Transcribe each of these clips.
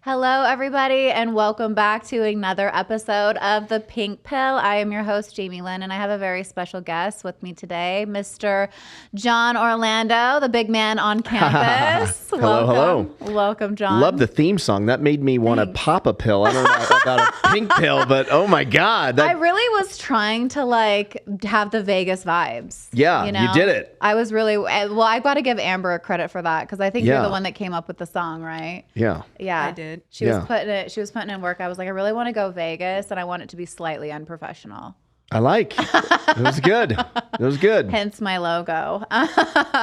Hello, everybody, and welcome back to another episode of The Pink Pill. I am your host, Jamie Lynn, and I have a very special guest with me today, Mr. Jon Orlando, the big man on campus. Hello. Welcome, Jon. Love the theme song. That made me want to pop a pill. I don't know about a pink pill, but oh my God. I really was trying to have the Vegas vibes. Yeah, you did it. I was really, well, I got to give Amber credit for that because I think you're the one that came up with the song, right? Yeah. Yeah. I did. She was putting in work. I was like, I really want to go Vegas and I want it to be slightly unprofessional. I like. It was good. It was good. Hence my logo.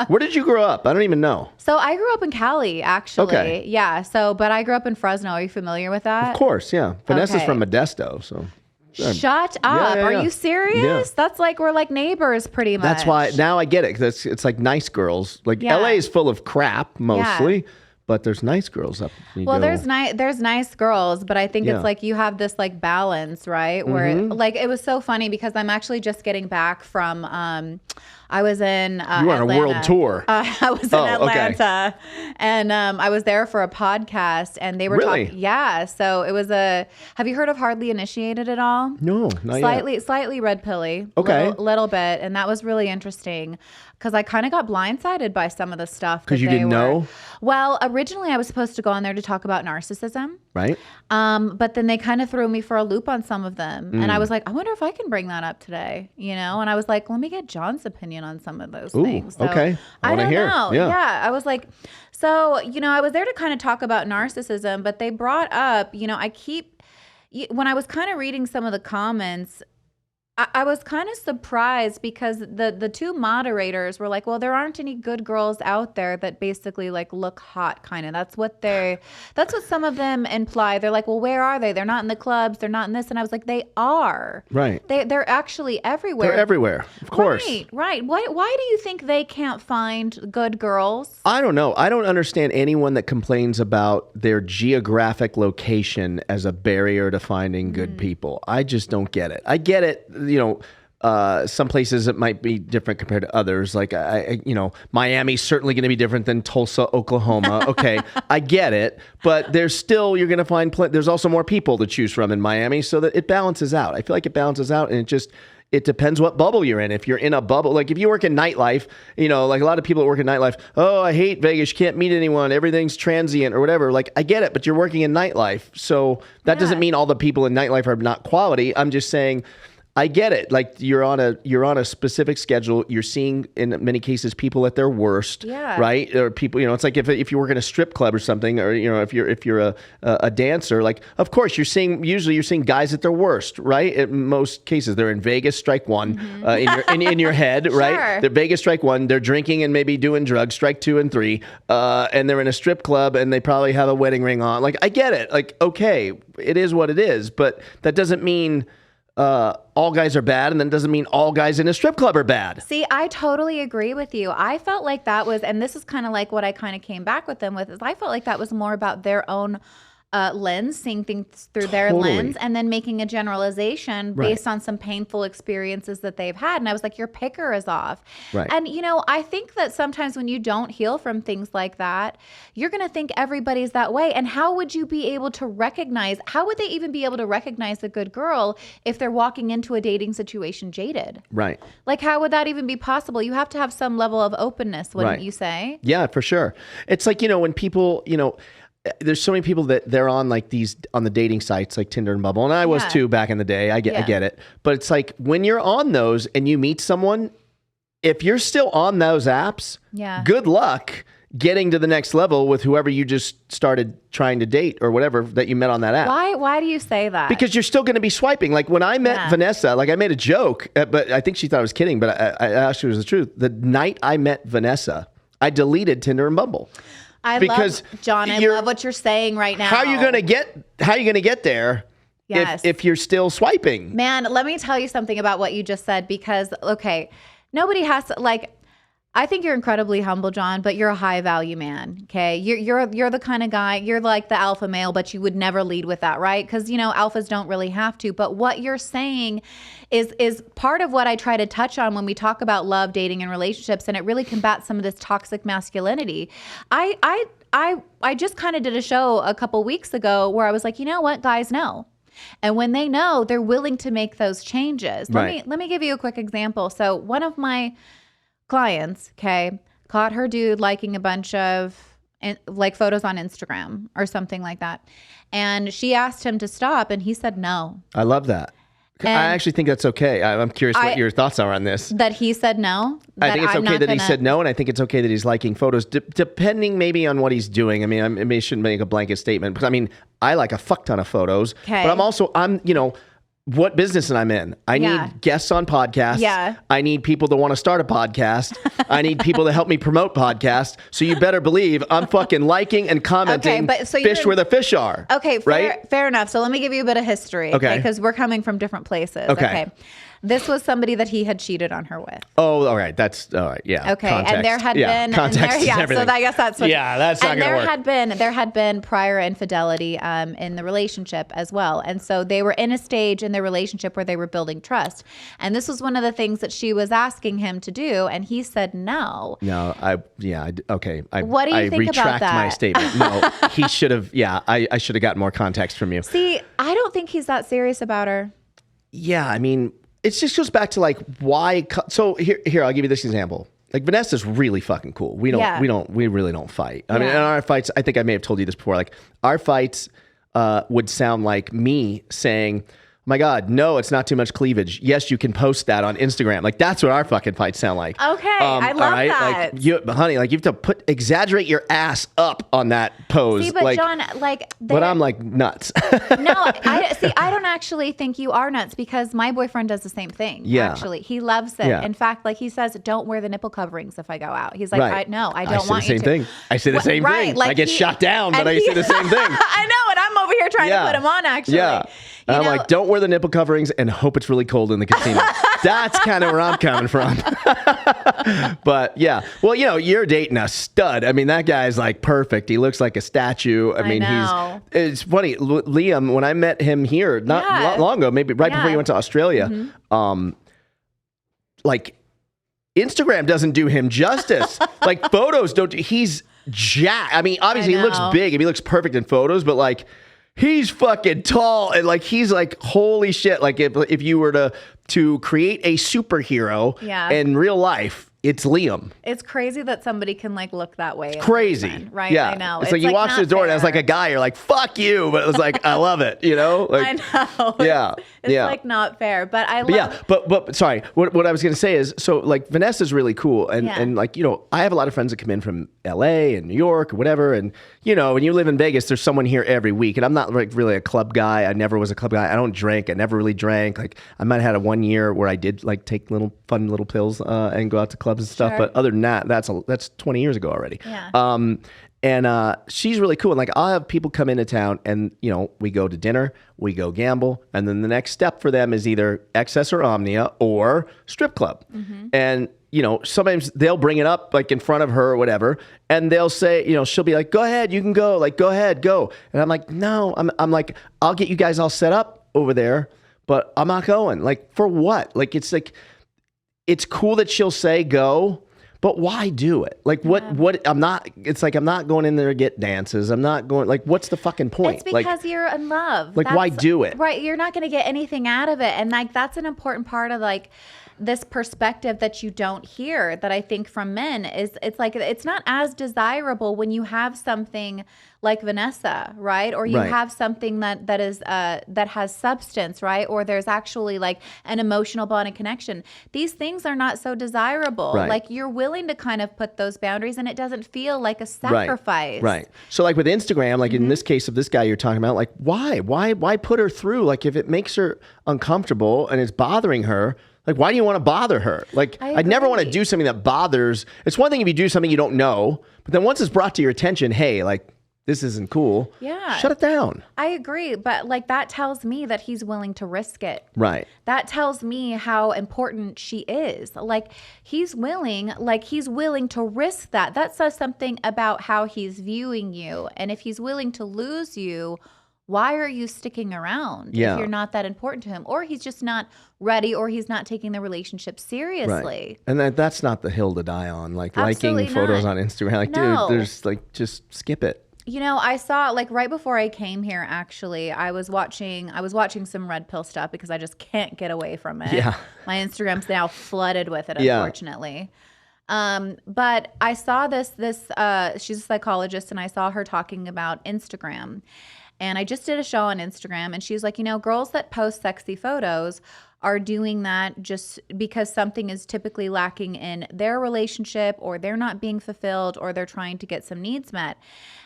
Where did you grow up? I don't even know. So I grew up in Cali, actually. Okay. Yeah. But I grew up in Fresno. Are you familiar with that? Of course, yeah. Vanessa's Okay. from Modesto, so. Shut up. Yeah. Are you serious? Yeah. That's like, we're like neighbors pretty much. That's why, now I get it. It's like nice girls. Like Yeah. LA is full of crap, mostly. Yeah. But there's nice girls up. There's nice girls, but I think Yeah. it's like you have this like balance, right? Where it was so funny because I'm actually just getting back from I was in You were on a world tour. I was in Atlanta, and I was there for a podcast, and they were Really? talking. Yeah, so it was have you heard of Hardly Initiated at all? No, not yet. Slightly red pilly. Okay. Little bit, and that was really interesting because I kind of got blindsided by some of the stuff. Because you didn't know? Well, originally I was supposed to go on there to talk about narcissism. Right? But then they kind of threw me for a loop on some of them. And I was like, I wonder if I can bring that up today, And I was like, let me get John's opinion on some of those things. So, okay. I I wanna don't hear. know. Yeah. I was like, so, I was there to kind of talk about narcissism, but they brought up, when I was kind of reading some of the comments, I was kind of surprised because the two moderators were like, well, there aren't any good girls out there that basically like look hot kind of. That's what some of them imply. They're like, well, where are they? They're not in the clubs. They're not in this. And I was like, they are. Right. They're actually everywhere. They're everywhere, of course. Right. Why do you think they can't find good girls? I don't know. I don't understand anyone that complains about their geographic location as a barrier to finding good people. I just don't get it. I get it. Some places it might be different compared to others. Like, Miami's certainly going to be different than Tulsa, Oklahoma. Okay, I get it. But you're going to find, there's also more people to choose from in Miami, so that it balances out. I feel like it balances out, and it depends what bubble you're in. If you're in a bubble, like if you work in nightlife, like a lot of people that work in nightlife, oh, I hate Vegas, you can't meet anyone, everything's transient or whatever. Like, I get it, but you're working in nightlife. So that doesn't mean all the people in nightlife are not quality. I'm just saying, I get it. Like, you're on a specific schedule. You're seeing, in many cases, people at their worst, right? Or people, it's like if you work in a strip club or something, or if you're a dancer, like, of course you're seeing guys at their worst, right? In most cases, they're in Vegas, strike one, in your head, right? Sure. They're Vegas, strike one. They're drinking and maybe doing drugs, strike 2 and 3, and they're in a strip club and they probably have a wedding ring on. Like, I get it. Like, okay, it is what it is, but that doesn't mean all guys are bad, and then doesn't mean all guys in a strip club are bad. See, I totally agree with you. I felt like that was, and this is kind of like what I kind of came back with them with, is I felt like that was more about their own lens, seeing things through their lens, and then making a generalization based on some painful experiences that they've had. And I was like, your picker is off. Right. And, I think that sometimes when you don't heal from things like that, you're going to think everybody's that way. And how would you be able to how would they even be able to recognize a good girl if they're walking into a dating situation jaded? Right. Like, how would that even be possible? You have to have some level of openness, wouldn't you say? Yeah, for sure. It's like, when people, there's so many people that they're on on the dating sites like Tinder and Bumble, and I was too back in the day. I get it. But it's like, when you're on those and you meet someone, if you're still on those apps, good luck. getting to the next level with whoever you just started trying to date or whatever that you met on that app. Why do you say that? Because you're still going to be swiping. Like when I met Vanessa, like I made a joke, but I think she thought I was kidding, but I actually was the truth. The night I met Vanessa, I deleted Tinder and Bumble. I love what you're saying right now. How are you going to get there? Yes. If you're still swiping? Man, let me tell you something about what you just said, because, okay, nobody has to, like, I think you're incredibly humble, Jon, but you're a high value man. Okay. You're the kind of guy, you're like the alpha male, but you would never lead with that, right? Because, you know, alphas don't really have to. But what you're saying is part of what I try to touch on when we talk about love, dating, and relationships. And it really combats some of this toxic masculinity. I just kind of did a show a couple weeks ago where I was like, you know what, guys know. And when they know, they're willing to make those changes. Let me give you a quick example. So one of my clients, caught her dude liking a bunch of like photos on Instagram or something like that. And she asked him to stop and he said no. I love that. I actually think that's okay. I'm curious what your thoughts are on this. That he said no? I think it's okay that he said no, and I think it's okay that he's liking photos, depending maybe on what he's doing. I mean, I maybe shouldn't make a blanket statement, because I mean, I like a fuck ton of photos, but I'm what business I'm in. I need guests on podcasts. Yeah. I need people that want to start a podcast. I need people to help me promote podcasts. So you better believe I'm fucking liking and commenting fish where the fish are. Okay, fair enough. So let me give you a bit of history. Okay. Because we're coming from different places. Okay. This was somebody that he had cheated on her with. Oh, all right. That's all right. Yeah. Okay. Context. And there had been context. So I guess that's what. Yeah, that's not going to work. There had been prior infidelity in the relationship as well, and so they were in a stage in their relationship where they were building trust. And this was one of the things that she was asking him to do, and he said no. No. Okay. What do you think about that? My statement. No, he should have. Yeah, I should have gotten more context from you. See, I don't think he's that serious about her. Yeah, I mean, it just goes back to like why. So here, I'll give you this example. Like Vanessa's really fucking cool. We really don't fight. I mean, in our fights, I think I may have told you this before. Like our fights would sound like me saying, my God, no, it's not too much cleavage. Yes, you can post that on Instagram. Like that's what our fucking fights sound like. Okay, I love that. Like honey, like you have to exaggerate your ass up on that pose. See, but like, Jon, but I'm like nuts. No, I don't actually think you are nuts, because my boyfriend does the same thing. Yeah, actually, he loves it. Yeah. In fact, like he says, don't wear the nipple coverings if I go out. He's like, I don't want you to. I say the same thing. I say the same thing. Like I get shot down, but I say the same thing. I know, and I'm over here trying to put him on. Actually, yeah. I'm like, don't wear the nipple coverings and hope it's really cold in the casino. That's kind of where I'm coming from. But yeah, well, you're dating a stud. I mean, that guy's like perfect. He looks like a statue. I mean, it's funny. Liam, when I met him here, not long ago, maybe right before you went to Australia, like Instagram doesn't do him justice. Like photos don't. He's jacked. I mean, obviously he looks big and he looks perfect in photos, but like, he's fucking tall, and like he's like holy shit. Like if you were to create a superhero in real life, it's Liam. It's crazy that somebody can like look that way. It's crazy, right? Yeah, I know. It's like you walk through the door and as like a guy, you're like fuck you, but it was like I love it, Like, I know. It's like not fair, but I love. But sorry, what I was gonna say is, so like Vanessa's really cool, and like I have a lot of friends that come in from LA and New York or whatever, and when you live in Vegas, there's someone here every week, and I'm not like really a club guy. I never was a club guy. I don't drink. I never really drank. Like I might have had a 1 year where I did like take fun little pills and go out to clubs and stuff. But other than that, that's 20 years ago already. Yeah. And she's really cool. And like I'll have people come into town and, we go to dinner, we go gamble. And then the next step for them is either Excess or Omnia or strip club. Mm-hmm. And, sometimes they'll bring it up like in front of her or whatever. And they'll say, she'll be like, go ahead, you can go. Like, go ahead, go. And I'm like, no, I'm like, I'll get you guys all set up over there, but I'm not going. Like, for what? Like, it's cool that she'll say go, but why do it? Like what it's like I'm not going in there to get dances. I'm not going, like, what's the fucking point? It's because you're in love. Like, why do it? Right. You're not going to get anything out of it. And like, that's an important part of like this perspective that you don't hear that I think from men is it's like it's not as desirable when you have something like Vanessa, right? Or you Right. have something that is that has substance, right? Or there's actually like an emotional bond and connection. These things are not so desirable. Right. Like you're willing to kind of put those boundaries and it doesn't feel like a sacrifice. Right. So like with Instagram, like in this case of this guy you're talking about, like why put her through? Like if it makes her uncomfortable and it's bothering her, like why do you want to bother her? Like I'd never want to do something that bothers. It's one thing if you do something you don't know, but then once it's brought to your attention, hey, like this isn't cool. Yeah. Shut it down. I agree. But like that tells me that he's willing to risk it. Right. That tells me how important she is. Like he's willing to risk that. That says something about how he's viewing you. And if he's willing to lose you, why are you sticking around if you're not that important to him? Or he's just not ready, or he's not taking the relationship seriously. Right. And that's not the hill to die on. Like Absolutely liking photos not. on Instagram. Like, No. dude, there's like, just skip it. You know, I saw like right before I came here, actually, I was watching some red pill stuff because I just can't get away from it. Yeah. My Instagram's now flooded with it, Yeah. unfortunately. But I saw this, she's a psychologist, and I saw her talking about Instagram. And I just did a show on Instagram, and she's like, you know, girls that post sexy photos are doing that just because something is typically lacking in their relationship, or they're not being fulfilled, or they're trying to get some needs met.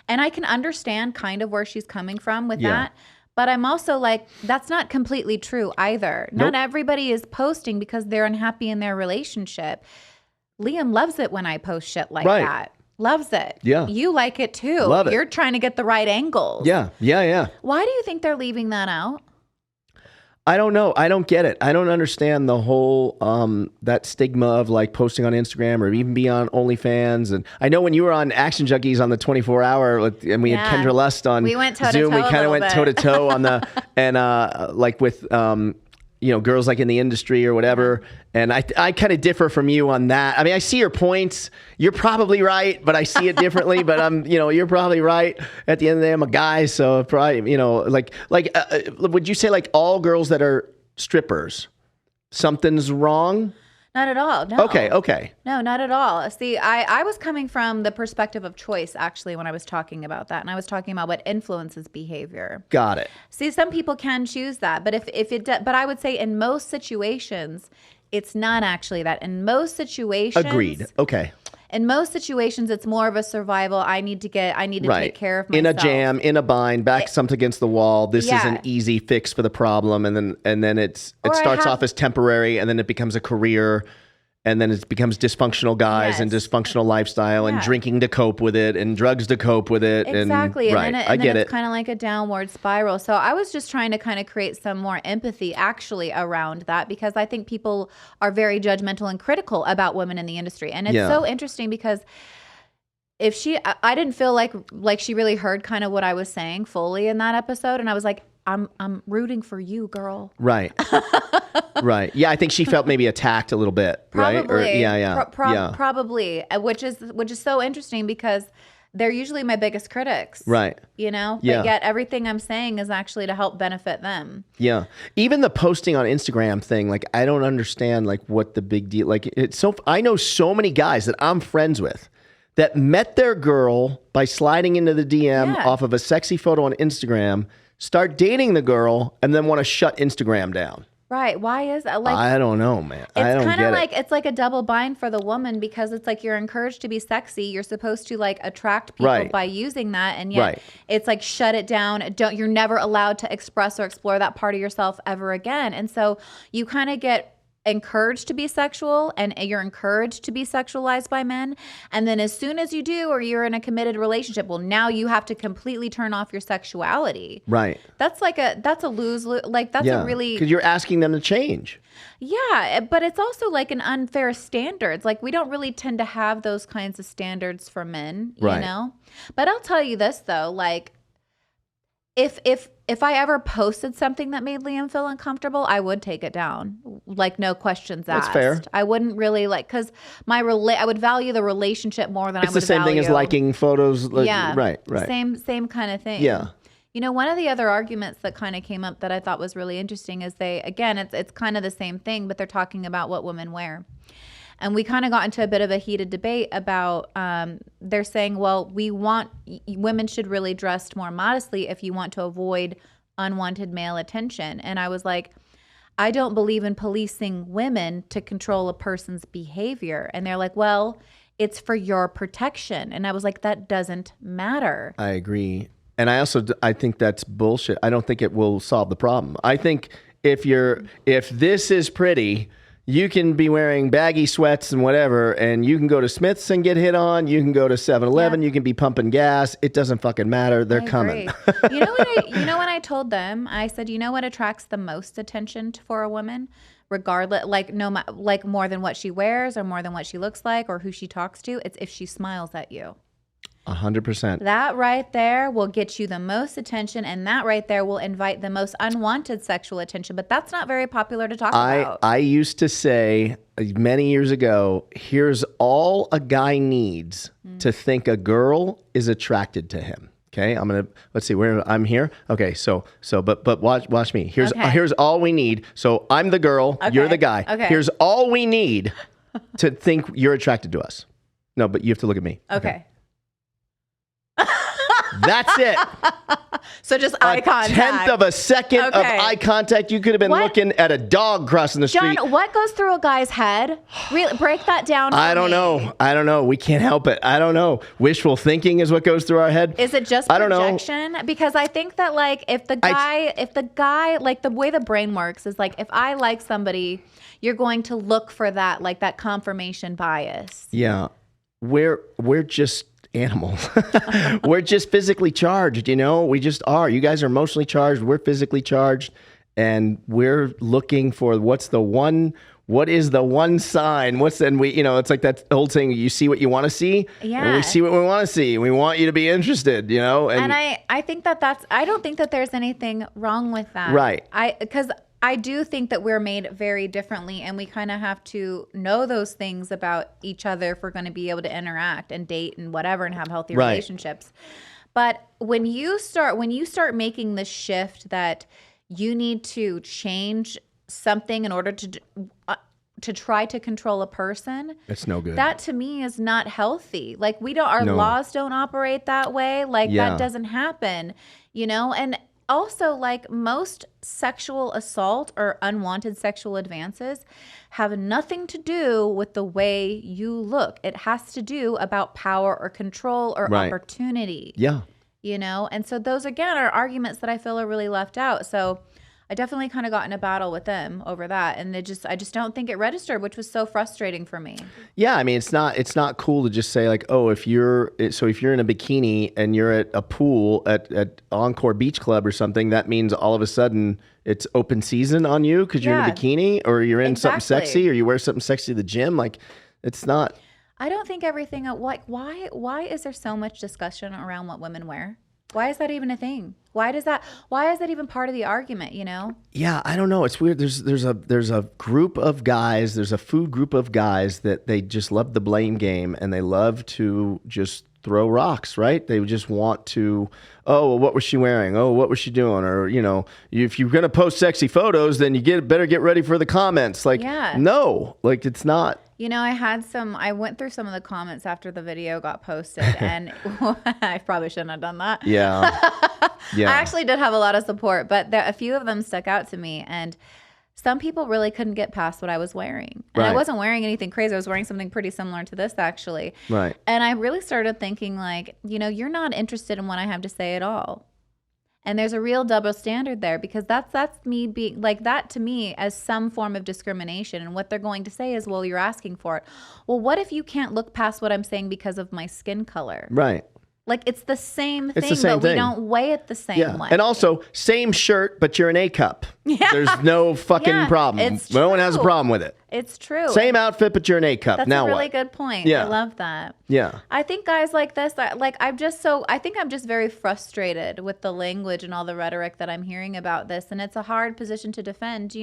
And I can understand kind of where she's coming from with that. But I'm also like, that's not completely true either. Nope. Not everybody is posting because they're unhappy in their relationship. Liam loves it when I post shit like that. Loves it. Yeah. You like it too. Love it. You're trying to get the right angles. Yeah. Why do you think they're leaving that out? I don't know. I don't get it. I don't understand the whole that stigma of like posting on Instagram or even be on OnlyFans. And I know when you were on Action Junkies on the 24-hour, and we had Kendra Lust on we went toe-to-toe Zoom, we kind of went toe to toe on the and like with you know, girls like in the industry or whatever. And I kind of differ from you on that. I mean, I see your points. You're probably right, but I see it differently. But you're probably right. At the end of the day, I'm a guy, so probably, you know, would you say like all girls that are strippers, something's wrong? Not at all. No. Okay. No, not at all. See, I was coming from the perspective of choice, actually, when I was talking about that. And I was talking about what influences behavior. Got it. See, some people can choose that. But but I would say in most situations, it's not actually that. In most situations. Agreed. Okay. In most situations, it's more of a survival. I need to take care of myself. In a jam, in a bind, back something against the wall. This is an easy fix for the problem, and then it starts off as temporary, and then it becomes a career, and then it becomes dysfunctional guys and dysfunctional lifestyle and drinking to cope with it and drugs to cope with it. Exactly. And then it's kind of like a downward spiral. So I was just trying to kind of create some more empathy actually around that, because I think people are very judgmental and critical about women in the industry. And it's so interesting because I didn't feel like she really heard kind of what I was saying fully in that episode. And I was like, I'm rooting for you, girl. Right. Right. Yeah, I think she felt maybe attacked a little bit, right? Probably. Or, Probably, which is so interesting because they're usually my biggest critics. Right. You know? But yet everything I'm saying is actually to help benefit them. Yeah. Even the posting on Instagram thing, like I don't understand like what the big deal, like I know so many guys that I'm friends with that met their girl by sliding into the DM off of a sexy photo on Instagram, start dating the girl, and then want to shut Instagram down. Right. Why is that? Like, I don't know, man. I don't kind get of it. like it's like a double bind for the woman, because it's like you're encouraged to be sexy. You're supposed to like attract people by using that, and yet it's like shut it down. You're never allowed to express or explore that part of yourself ever again. And so you kind of get encouraged to be sexual, and you're encouraged to be sexualized by men, and then as soon as you do, or you're in a committed relationship, well, now you have to completely turn off your sexuality. Right. That's a lose-lose. Like that's a really, because you're asking them to change. Yeah, but it's also like an unfair standards. Like we don't really tend to have those kinds of standards for men, you know. But I'll tell you this though, like if I ever posted something that made Liam feel uncomfortable, I would take it down. Like no questions asked. That's fair. I wouldn't really because I would value the relationship more than I would value. It's the same thing as liking photos. Yeah. Right. Same kind of thing. Yeah. One of the other arguments that kind of came up that I thought was really interesting is it's kind of the same thing, but they're talking about what women wear. And we kind of got into a bit of a heated debate about, they're saying, well, women should really dress more modestly if you want to avoid unwanted male attention. And I was like, I don't believe in policing women to control a person's behavior. And they're like, well, it's for your protection. And I was like, that doesn't matter. I agree. And I think that's bullshit. I don't think it will solve the problem. I think if this is pretty, you can be wearing baggy sweats and whatever, and you can go to Smith's and get hit on. You can go to 7-Eleven. You can be pumping gas. It doesn't fucking matter. They're coming. When I told them, I said, you know what attracts the most attention for a woman, regardless, like more than what she wears or more than what she looks like or who she talks to. It's if she smiles at you. 100%. That right there will get you the most attention, and that right there will invite the most unwanted sexual attention. But that's not very popular to talk about. I used to say many years ago, here's all a guy needs to think a girl is attracted to him. Okay, let's see where I'm here. Okay, but watch me. Here's all we need. So I'm the girl, you're the guy. Okay. Here's all we need to think you're attracted to us. No, but you have to look at me. Okay. That's it. So just eye contact. 1/10 of a second of eye contact. You could have been looking at a dog crossing the street. John, what goes through a guy's head? Really, break that down for me. I don't know. We can't help it. I don't know. Wishful thinking is what goes through our head. Is it just projection? Because I think that if the guy, like the way the brain works is like, if I like somebody, you're going to look for that, like that confirmation bias. Yeah. We're just animals. We're just physically charged, we just are. You guys are emotionally charged. We're physically charged, and we're looking for what is the one sign? It's like that old saying, you see what you want to see. Yeah. And we see what we want to see. We want you to be interested, And I think I don't think that there's anything wrong with that. Right. Because I do think that we're made very differently, and we kind of have to know those things about each other if we're going to be able to interact and date and whatever and have healthy relationships. But when you start making the shift that you need to change something in order to try to control a person, it's no good. That to me is not healthy. Like our laws don't operate that way. That doesn't happen, and also, like most sexual assault or unwanted sexual advances have nothing to do with the way you look. It has to do about power or control or opportunity. Yeah. And so those, again, are arguments that I feel are really left out. So I definitely kind of got in a battle with them over that. And I just don't think it registered, which was so frustrating for me. Yeah. I mean, it's not cool to just say like, oh, if you're in a bikini and you're at a pool at Encore Beach Club or something, that means all of a sudden it's open season on you because you're in a bikini or you're in something sexy or you wear something sexy to the gym. Like, it's not. I don't think everything, like, why is there so much discussion around what women wear? Why is that even a thing? Why is that even part of the argument, Yeah, I don't know. It's weird. There's a group of guys, there's a food group of guys that they just love the blame game and they love to just throw rocks, right? They just want to, oh, well, what was she wearing? Oh, what was she doing? Or, if you're going to post sexy photos, then you better get ready for the comments. Like, no, like it's not. I went through some of the comments after the video got posted, and I probably shouldn't have done that. Yeah. Yeah. I actually did have a lot of support, but a few of them stuck out to me, and some people really couldn't get past what I was wearing. And I wasn't wearing anything crazy. I was wearing something pretty similar to this, actually. Right. And I really started thinking like, you're not interested in what I have to say at all. And there's a real double standard there, because that's me being like, that to me as some form of discrimination. And what they're going to say is, well, you're asking for it. Well, what if you can't look past what I'm saying because of my skin color? Right. Like, it's the same thing, we don't weigh it the same way. And also, same shirt, but you're an A cup. Yeah. There's no fucking problem. No one has a problem with it. It's true. Same outfit, but you're an A cup. That's now a really what? good point. Yeah. I love that. Yeah. I think guys like this, I think I'm just very frustrated with the language and all the rhetoric that I'm hearing about this. And it's a hard position to defend.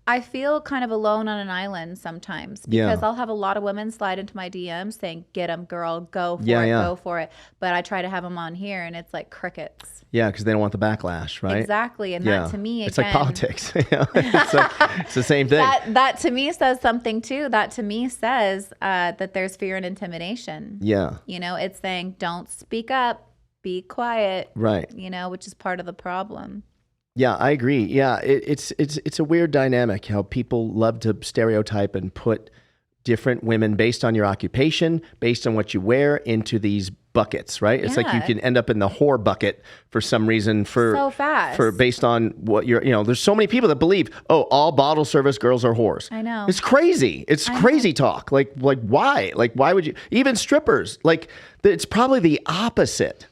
I feel kind of alone on an island sometimes because Yeah. I'll have a lot of women slide into my DMs saying, "Get them, girl, go for Yeah, it, yeah. go for it." But I try to have them on here, and it's like crickets. Yeah, because they don't want the backlash, right? Exactly, and Yeah. that to me, It's like again, politics. It's the same thing. that to me says something too. That to me says that there's fear and intimidation. Yeah. You know, it's saying, "Don't speak up, be quiet." Right. You know, which is part of the problem. Yeah, I agree. Yeah, it's a weird dynamic how people love to stereotype and put different women based on your occupation, based on what you wear, into these buckets, right? It's like you Yeah. can end up in the whore bucket for some reason So fast. based on what you're, there's so many people that believe, oh, all bottle service girls are whores. I know. It's crazy. It's crazy talk. Like why? Like why would you, even strippers, like it's probably the opposite.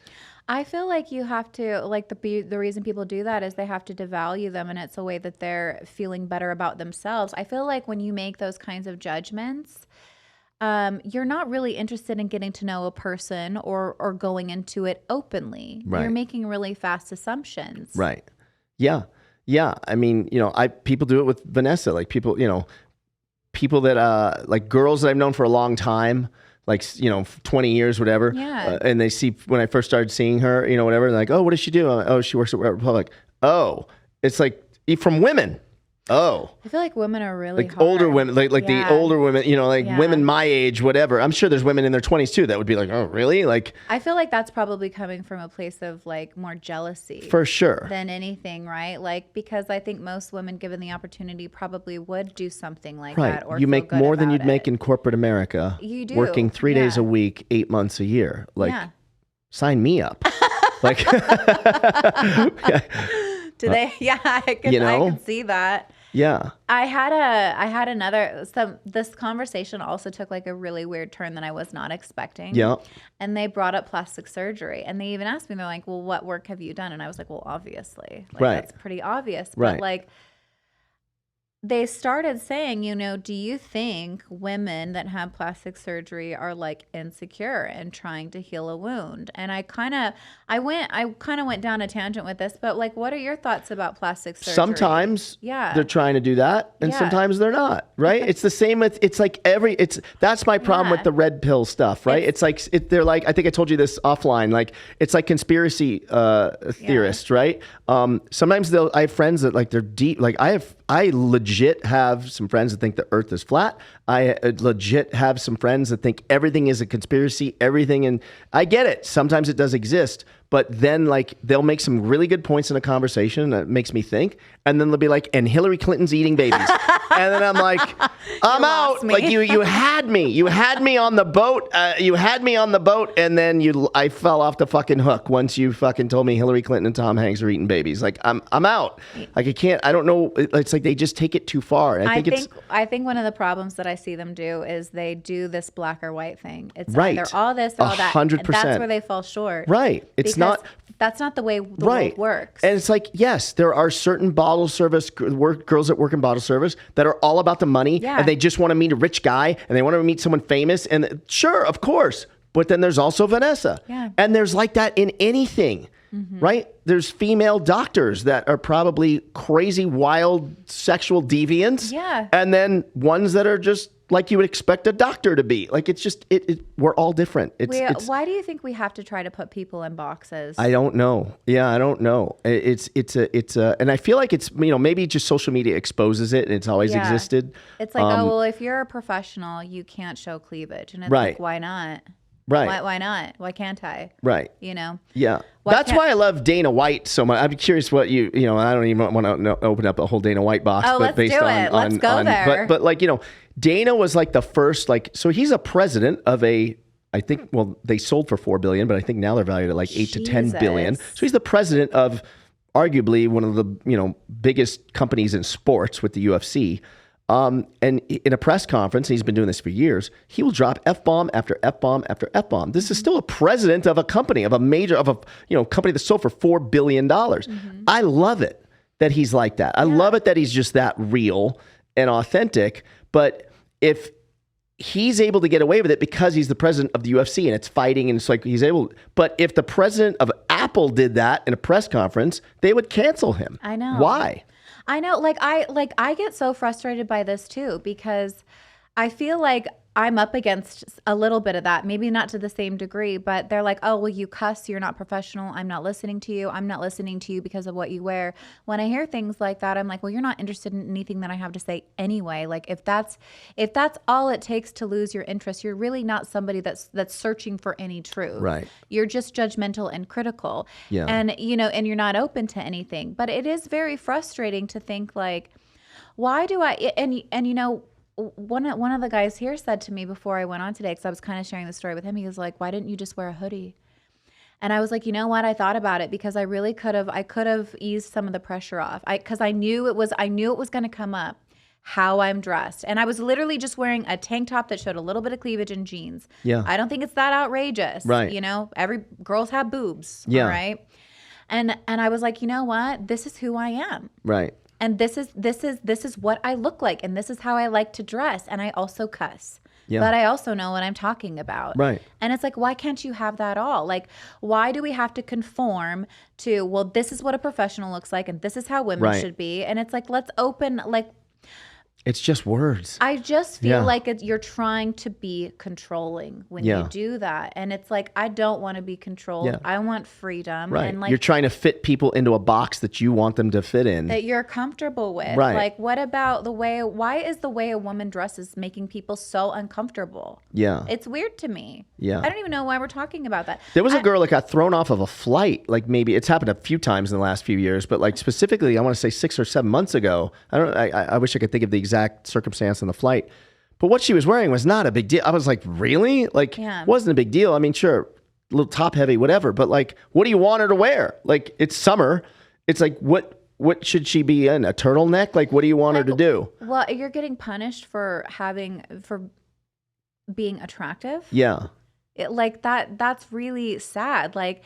I feel like you have to, like, the reason people do that is they have to devalue them, and it's a way that they're feeling better about themselves. I feel like when you make those kinds of judgments, you're not really interested in getting to know a person or going into it openly. Right. You're making really fast assumptions. Right. Yeah. Yeah. I mean, people do it with Vanessa, like people that, like girls that I've known for a long time, like, 20 years, whatever. Yeah. And they see, when I first started seeing her, whatever, they're like, oh, what does she do? I'm like, oh, she works at Republic. Oh, it's like from women. Oh, I feel like women are really like hard. older women, like Yeah. the older women, Yeah. women my age, whatever. I'm sure there's women in their 20s too that would be like, oh, really? Like, I feel like that's probably coming from a place of like more jealousy. for sure. Than anything, right? Like, because I think most women, given the opportunity, probably would do something like Right. that. Or You feel make good more than about you'd make it. in corporate America. You do. Working 3 days a Yeah. week, 8 months a year. Like, Yeah. sign me up. Like, Do they? Yeah, I could see that. yeah. I had another. So this conversation also took like a really weird turn that I was not expecting. Yeah. And they brought up plastic surgery, and they even asked me, they're like, "Well, what work have you done?" And I was like, "Well, obviously, like, Right. that's pretty obvious." Right. But like, they started saying, do you think women that have plastic surgery are like insecure and trying to heal a wound? And I kind of went down a tangent with this, but like, what are your thoughts about plastic surgery? Sometimes Yeah. they're trying to do that, and Yeah. sometimes they're not, right? It's the same with, that's my problem Yeah. with the red pill stuff, right? They're like, I think I told you this offline, like, it's like conspiracy theorists, right? Sometimes I have friends that like, they're deep, like I legit have some friends that think the earth is flat. I legit have some friends that think everything is a conspiracy, everything. And I get it. Sometimes it does exist, but then like they'll make some really good points in a conversation that makes me think. And then they'll be like, and Hillary Clinton's eating babies. And then I'm like, I'm out. lost me. Like you had me on the boat. And then I fell off the fucking hook once you fucking told me Hillary Clinton and Tom Hanks are eating babies. Like I'm out. Like I don't know. It's like they just take it too far. And I think one of the problems that I see them do is they do this black or white thing. It's Right. either all this or all that. 100%. And that's where they fall short. Right. It's Because not. That's not the way the Right. world works. And it's like, yes, there are certain bottle service girls that work in bottle service that are all about the money, Yeah. and they just want to meet a rich guy and they want to meet someone famous. And sure, of course. But then there's also Vanessa. Yeah. And there's like that in anything, right? There's female doctors that are probably crazy, wild sexual deviants. Yeah. And then ones that are just like you would expect a doctor to be. Like, it's just, we're all different. Why do you think we have to try to put people in boxes? I don't know. Yeah, I don't know. And I feel like it's, maybe just social media exposes it and it's always Yeah. existed. It's like, well, if you're a professional, you can't show cleavage. And it's Right. like, why not? Right. Why not? Why can't I? Right. Yeah. That's why I love Dana White so much. I'm curious what I don't even want to open up a whole Dana White box. Oh, but let's based do on, it. Let's go there. But like, Dana was like the first, like, so he's a president of I think, well, they sold for $4 billion, but I think now they're valued at like 8 to 10 billion. Jesus. So he's the president of arguably one of the, biggest companies in sports with the UFC. And in a press conference, he's been doing this for years, he will drop F-bomb after F-bomb after F-bomb. This is still a president of a company, of a company that sold for $4 billion. I love it that he's like that. I love it that he's just that real and authentic. But if he's able to get away with it because he's the president of the UFC and it's fighting and it's like he's able, but if the president of Apple did that in a press conference, they would cancel him. I know. Why? I know, like I get so frustrated by this too because I feel like I'm up against a little bit of that. Maybe not to the same degree, but they're like, "Oh, well, you cuss, you're not professional. I'm not listening to you. I'm not listening to you because of what you wear." When I hear things like that, I'm like, "Well, you're not interested in anything that I have to say anyway." Like if that's all it takes to lose your interest, you're really not somebody that's searching for any truth. Right. You're just judgmental and critical. Yeah. And and you're not open to anything. But it is very frustrating to think like, why do I and one of the guys here said to me before I went on today, because I was kind of sharing the story with him, he was like, "Why didn't you just wear a hoodie?" And I was like, you know what? I thought about it because I could have eased some of the pressure off. Because I knew it was going to come up how I'm dressed. And I was literally just wearing a tank top that showed a little bit of cleavage and jeans. Yeah. I don't think it's that outrageous. Right. Every girls have boobs. Yeah. All right. And I was like, you know what? This is who I am. Right. And this is what I look like, and this is how I like to dress. And I also cuss. Yeah. But I also know what I'm talking about. Right. And it's like, why can't you have that all? Like, why do we have to conform to, well, this is what a professional looks like, and this is how women Right. should be? And it's like, let's open, like, It's just words. I just feel Yeah. like you're trying to be controlling when Yeah. you do that. And it's like, I don't want to be controlled. Yeah. I want freedom. Right. And like, You're trying to fit people into a box that you want them to fit in. that you're comfortable with. Right. Like, what about why is the way a woman dresses making people so uncomfortable? Yeah. It's weird to me. Yeah. I don't even know why we're talking about that. There was a girl that got thrown off of a flight. Like maybe it's happened a few times in the last few years, but like specifically, I want to say 6 or 7 months ago. I wish I could think of the exact circumstance on the flight, but what she was wearing was not a big deal. I was like, really? Like, Yeah. wasn't a big deal. I mean, sure, a little top heavy, whatever. But like, what do you want her to wear? Like, it's summer. It's like, what should she be in? A turtleneck? Like, what do you want her to do? Well, you're getting punished for being attractive. Yeah. Like that's really sad. Like,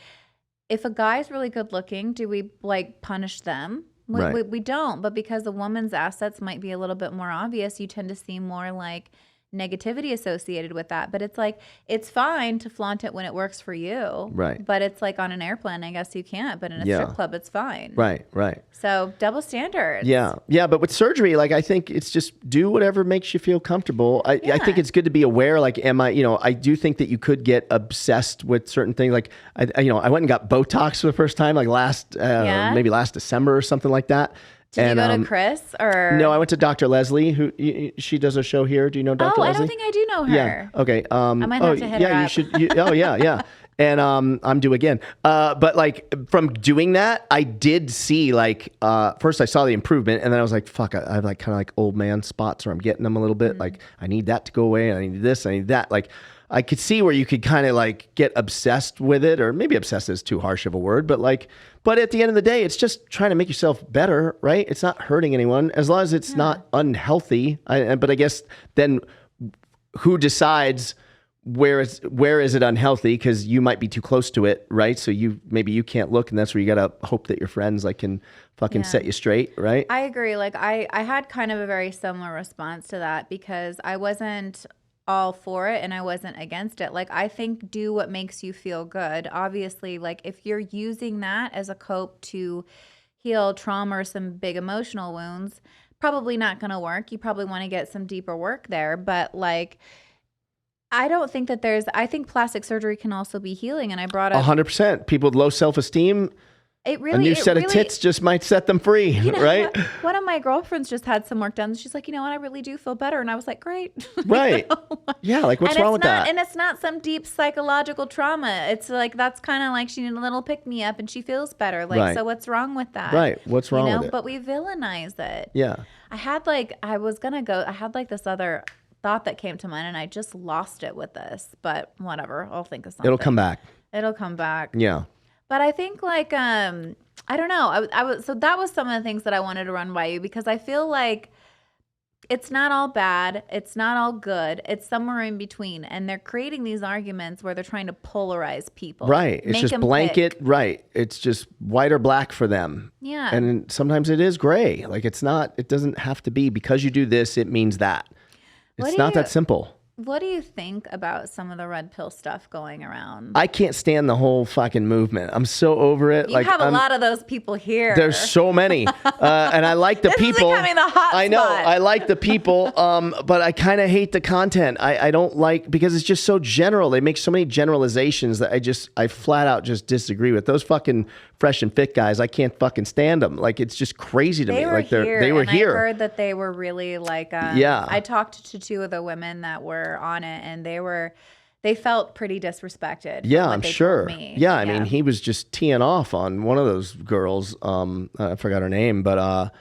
if a guy's really good looking, do we like punish them? Right. We don't, but because a woman's assets might be a little bit more obvious, you tend to see more like negativity associated with that. But it's like, it's fine to flaunt it when it works for you. Right. But it's like on an airplane, I guess you can't, but in a Yeah. strip club, it's fine. Right. Right. So double standards. Yeah. Yeah. But with surgery, like, I think it's just do whatever makes you feel comfortable. I think it's good to be aware. Like, I do think that you could get obsessed with certain things. Like, I went and got Botox for the first time, like maybe last December or something like that. Did you go to Chris or? No, I went to Dr. Leslie, who she does a show here. Do you know Dr. Leslie? I don't think I do know her. Yeah. Okay. I might have to hit her yeah, up. you should. Yeah. And I'm due again. But like from doing that, I did see like first I saw the improvement, and then I was like, fuck, I have like kind of like old man spots where I'm getting them a little bit. Like I need that to go away. I need this. I need that. Like I could see where you could kind of like get obsessed with it, or maybe obsessed is too harsh of a word, but at the end of the day, it's just trying to make yourself better, right? It's not hurting anyone as long as it's not unhealthy. But I guess then who decides where is it unhealthy? Because you might be too close to it, right? So maybe you can't look, and that's where you gotta hope that your friends like can fucking set you straight, right? I agree. Like I had kind of a very similar response to that because I wasn't all for it and I wasn't against it. Like, I think do what makes you feel good. Obviously, like if you're using that as a cope to heal trauma or some big emotional wounds, probably not going to work. You probably want to get some deeper work there. But like, I don't think that I think plastic surgery can also be healing. And I brought up 100%. People with low self-esteem, a new set of tits just might set them free, right? One of my girlfriends just had some work done. She's like, you know what? I really do feel better. And I was like, great. Right. Yeah. Like, what's wrong with that? And it's not some deep psychological trauma. It's like, that's kind of like she needed a little pick me up and she feels better. Like, so what's wrong with that? Right. What's wrong with it? But we villainize it. Yeah. I had this other thought that came to mind and I just lost it with this, but whatever. I'll think of something. It'll come back. Yeah. But I think like, I don't know. So that was some of the things that I wanted to run by you because I feel like it's not all bad. It's not all good. It's somewhere in between. And they're creating these arguments where they're trying to polarize people. Right. It's just blanket. Pick. Right. It's just white or black for them. Yeah. And sometimes it is gray. Like it doesn't have to be because you do this, it means that. It's not that simple. What do you think about some of the red pill stuff going around? I can't stand the whole fucking movement. I'm so over it. You have a lot of those people here. There's so many, and I like the this people. This is becoming the hot I know. spot. I like the people, but I kind of hate the content. I don't like, because it's just so general. They make so many generalizations that I flat out just disagree with. Those fucking Fresh and Fit guys, I can't fucking stand them. Like, it's just crazy to me. Like, they were here. I heard that they were really like, yeah. I talked to two of the women that were on it, and they felt pretty disrespected. Yeah, I'm sure. Yeah, I mean, he was just teeing off on one of those girls. I forgot her name, but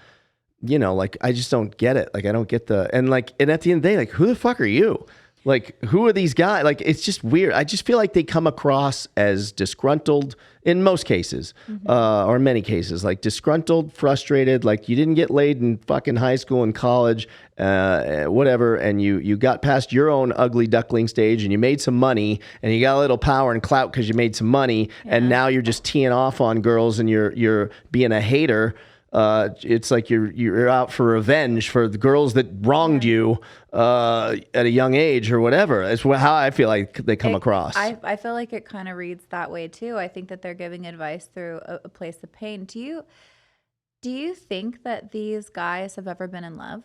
you know, like, I just don't get it. Like, I don't get and at the end of the day, like, who the fuck are you? Like, who are these guys? Like, it's just weird. I just feel like they come across as disgruntled in most cases, or in many cases, like disgruntled, frustrated, like you didn't get laid in fucking high school and college, whatever, and you got past your own ugly duckling stage and you made some money and you got a little power and clout because you made some money, and now you're just teeing off on girls and you're being a hater. It's like you're out for revenge for the girls that wronged you at a young age or whatever. It's how I feel like they come across. I feel like it kind of reads that way too. I think that they're giving advice through a place of pain. Do you think that these guys have ever been in love?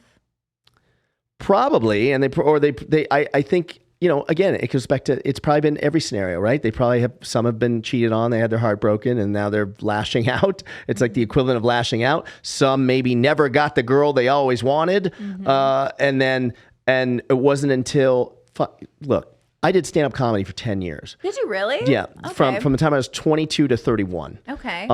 Probably, and I think. You know, again, it goes back to, it's probably been every scenario, right? They probably some have been cheated on, they had their heart broken, and now they're lashing out. It's like the equivalent of lashing out. Some maybe never got the girl they always wanted. And it wasn't until, look, I did stand-up comedy for 10 years. Did you really? Yeah, okay. from the time I was 22 to 31. Okay.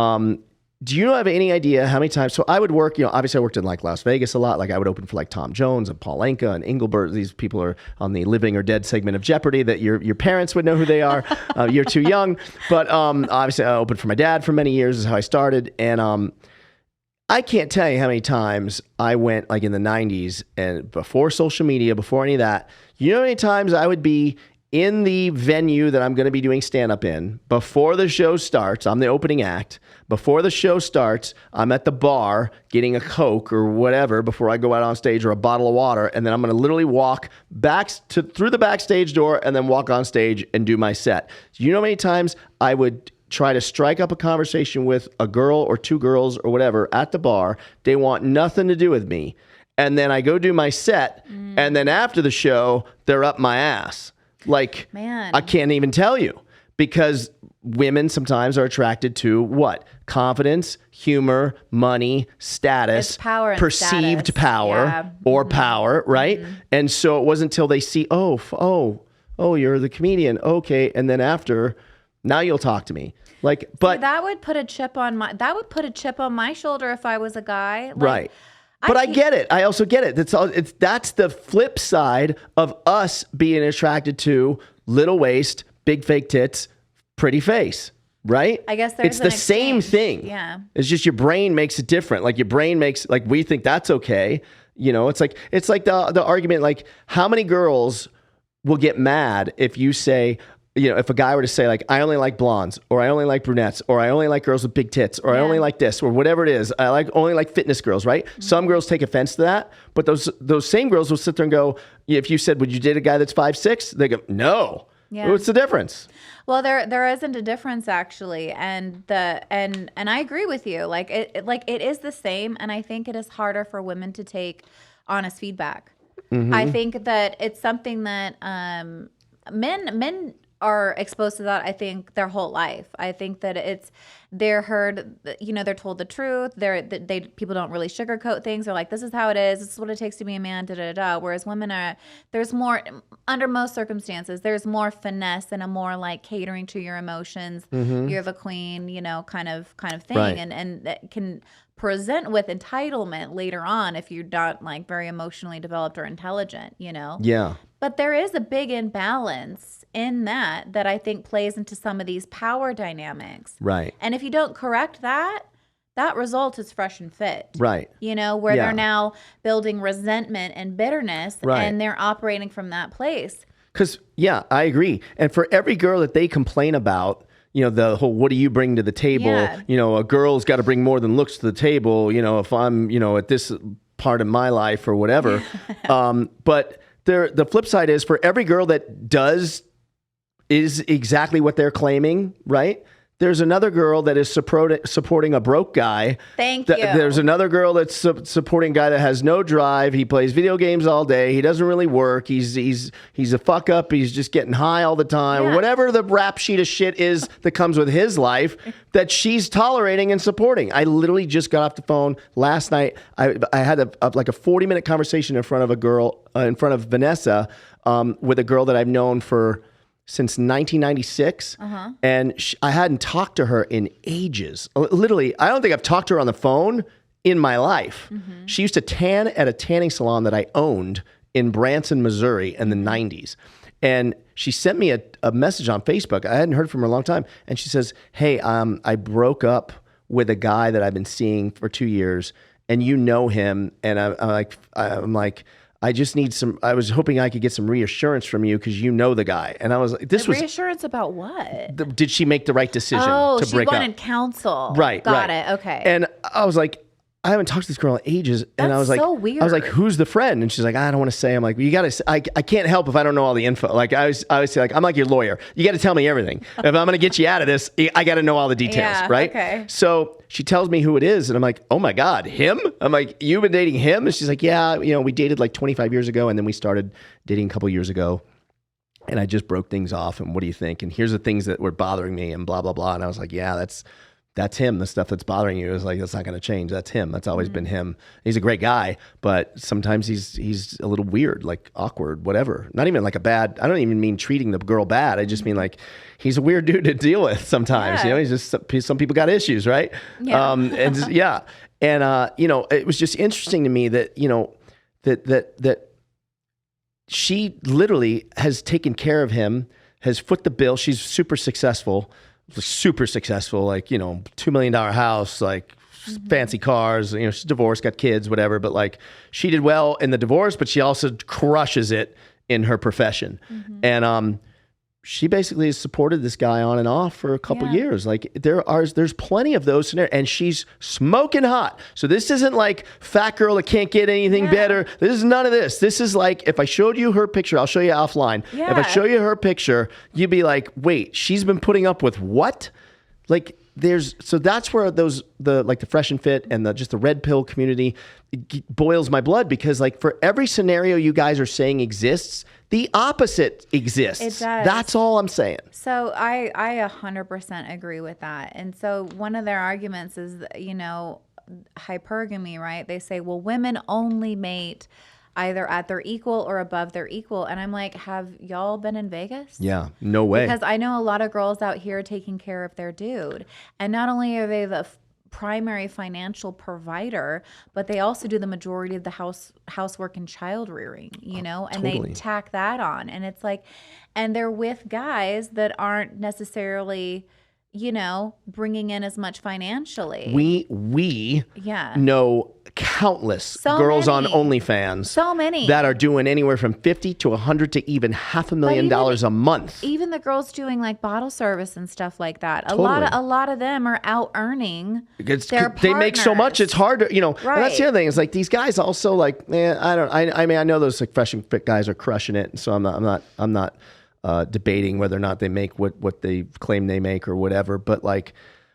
Do you have any idea how many times? So I would work, you know, obviously I worked in like Las Vegas a lot. Like I would open for like Tom Jones and Paul Anka and Engelbert. These people are on the living or dead segment of Jeopardy that your parents would know who they are. You're too young. But obviously I opened for my dad for many years is how I started. And I can't tell you how many times I went like in the 90s and before social media, before any of that. You know how many times I would be in the venue that I'm going to be doing stand-up in, before the show starts, I'm the opening act. Before the show starts, I'm at the bar getting a Coke or whatever before I go out on stage, or a bottle of water, and then I'm going to literally walk through the backstage door and then walk on stage and do my set. You know how many times I would try to strike up a conversation with a girl or two girls or whatever at the bar. They want nothing to do with me. And then I go do my set, and then after the show, they're up my ass. Like, man, I can't even tell you, because women sometimes are attracted to what? Confidence, humor, money, status, it's power and perceived status. power or power, right? And so it wasn't until they see, oh, you're the comedian. Okay. And then after, now you'll talk to me. Like, but see, that would put a chip on my shoulder if I was a guy. Like, right. But I get it. I also get it. That's the flip side of us being attracted to little waist, big fake tits, pretty face, right? I guess there's it's the same thing. Yeah. It's just your brain makes it different. Like your brain makes, like, we think that's okay. You know, it's like the argument, like, how many girls will get mad if you say, you know, if a guy were to say, like, I only like blondes, or I only like brunettes, or I only like girls with big tits, or I only like this, or whatever it is. I only like fitness girls, right? Some girls take offense to that, but those same girls will sit there and go, if you said, would you date a guy that's 5'6"? They go, no. Yeah. What's the difference? Well, there isn't a difference actually, and I agree with you. Like it is the same, and I think it is harder for women to take honest feedback. I think that it's something that men are exposed to that, I think, their whole life. I think that they're heard, you know, they're told the truth. People don't really sugarcoat things. They're like, this is how it is. This is what it takes to be a man, da, da, da. Whereas women there's more, under most circumstances, there's more finesse and a more like catering to your emotions. You're the queen, you know, kind of thing. Right. And that can present with entitlement later on if you're not like very emotionally developed or intelligent, you know? Yeah. But there is a big imbalance in that I think plays into some of these power dynamics. Right. And if you don't correct that result is Fresh and Fit. Right. You know, where they're now building resentment and bitterness, and they're operating from that place. Because, yeah, I agree. And for every girl that they complain about, you know, the whole, what do you bring to the table? Yeah. You know, a girl's got to bring more than looks to the table, you know, if I'm, you know, at this part of my life or whatever. But the flip side is for every girl that is exactly what they're claiming, right? There's another girl that is supporting a broke guy. Thank you. There's another girl that's supporting a guy that has no drive. He plays video games all day. He doesn't really work. He's a fuck up. He's just getting high all the time. Yeah. Whatever the rap sheet of shit is that comes with his life that she's tolerating and supporting. I literally just got off the phone last night. I had a 40-minute conversation in front of a girl, in front of Vanessa, with a girl that I've known since 1996, and I hadn't talked to her in ages. Literally, I don't think I've talked to her on the phone in my life. She used to tan at a tanning salon that I owned in Branson, Missouri in the 90s. And she sent me a message on Facebook. I hadn't heard from her in a long time. And she says, hey, I broke up with a guy that I've been seeing for 2 years, and you know him. And I'm like, I just need I was hoping I could get some reassurance from you because you know the guy. And I was like, reassurance about what? Did she make the right decision to break up? She wanted counsel. Right. Got it. Okay. And I was like, I haven't talked to this girl in ages. And I was like, so weird. I was like, who's the friend? And she's like, I don't want to say. I'm like, you got to, I can't help if I don't know all the info. Like I always say, like, I'm like your lawyer. You got to tell me everything. If I'm going to get you out of this, I got to know all the details. Yeah, right. Okay. So she tells me who it is. And I'm like, oh my God, him? I'm like, you've been dating him? And she's like, yeah, we dated like 25 years ago. And then we started dating a couple years ago. And I just broke things off. And what do you think? And here's the things that were bothering me and blah, blah, blah. And I was like, yeah, that's him. The stuff that's bothering you is like, that's not going to change. That's him. That's always been him. He's a great guy, but sometimes he's a little weird, like awkward, whatever. Not even like I don't even mean treating the girl bad. I just mean like, he's a weird dude to deal with sometimes. Yeah. He's just, some people got issues, right? Yeah. And it was just interesting to me that, that she literally has taken care of him, has foot the bill. She's super successful, like $2 million house, like fancy cars, she's divorced, got kids, whatever. But like she did well in the divorce, but she also crushes it in her profession. And she basically has supported this guy on and off for a couple years. Like there's plenty of those scenarios, and she's smoking hot. So this isn't like fat girl that can't get anything better. This is none of this. This is like, if I showed you her picture, I'll show you offline. Yeah. If I show you her picture, you'd be like, wait, she's been putting up with what? Like so that's where the fresh and fit and just the red pill community boils my blood, because like for every scenario you guys are saying exists, the opposite exists. It does. That's all I'm saying. So I 100% agree with that. And so one of their arguments is, hypergamy, right? They say, well, women only mate either at their equal or above their equal. And I'm like, have y'all been in Vegas? Yeah, no way. Because I know a lot of girls out here taking care of their dude. And not only are they the primary financial provider, but they also do the majority of the housework and child rearing, and Totally. they tack that on. And it's like, and they're with guys that aren't necessarily, bringing in as much financially. We know countless girls on OnlyFans. So many. That are doing anywhere from 50 to 100 to even $500,000 a month. Even the girls doing like bottle service and stuff like that. Totally. A lot of them are out earning their partners. They make so much, it's hard to, Right. And that's the other thing is like these guys also like, man, I know those like fresh and fit guys are crushing it. And so I'm not debating whether or not they make what they claim they make or whatever. But like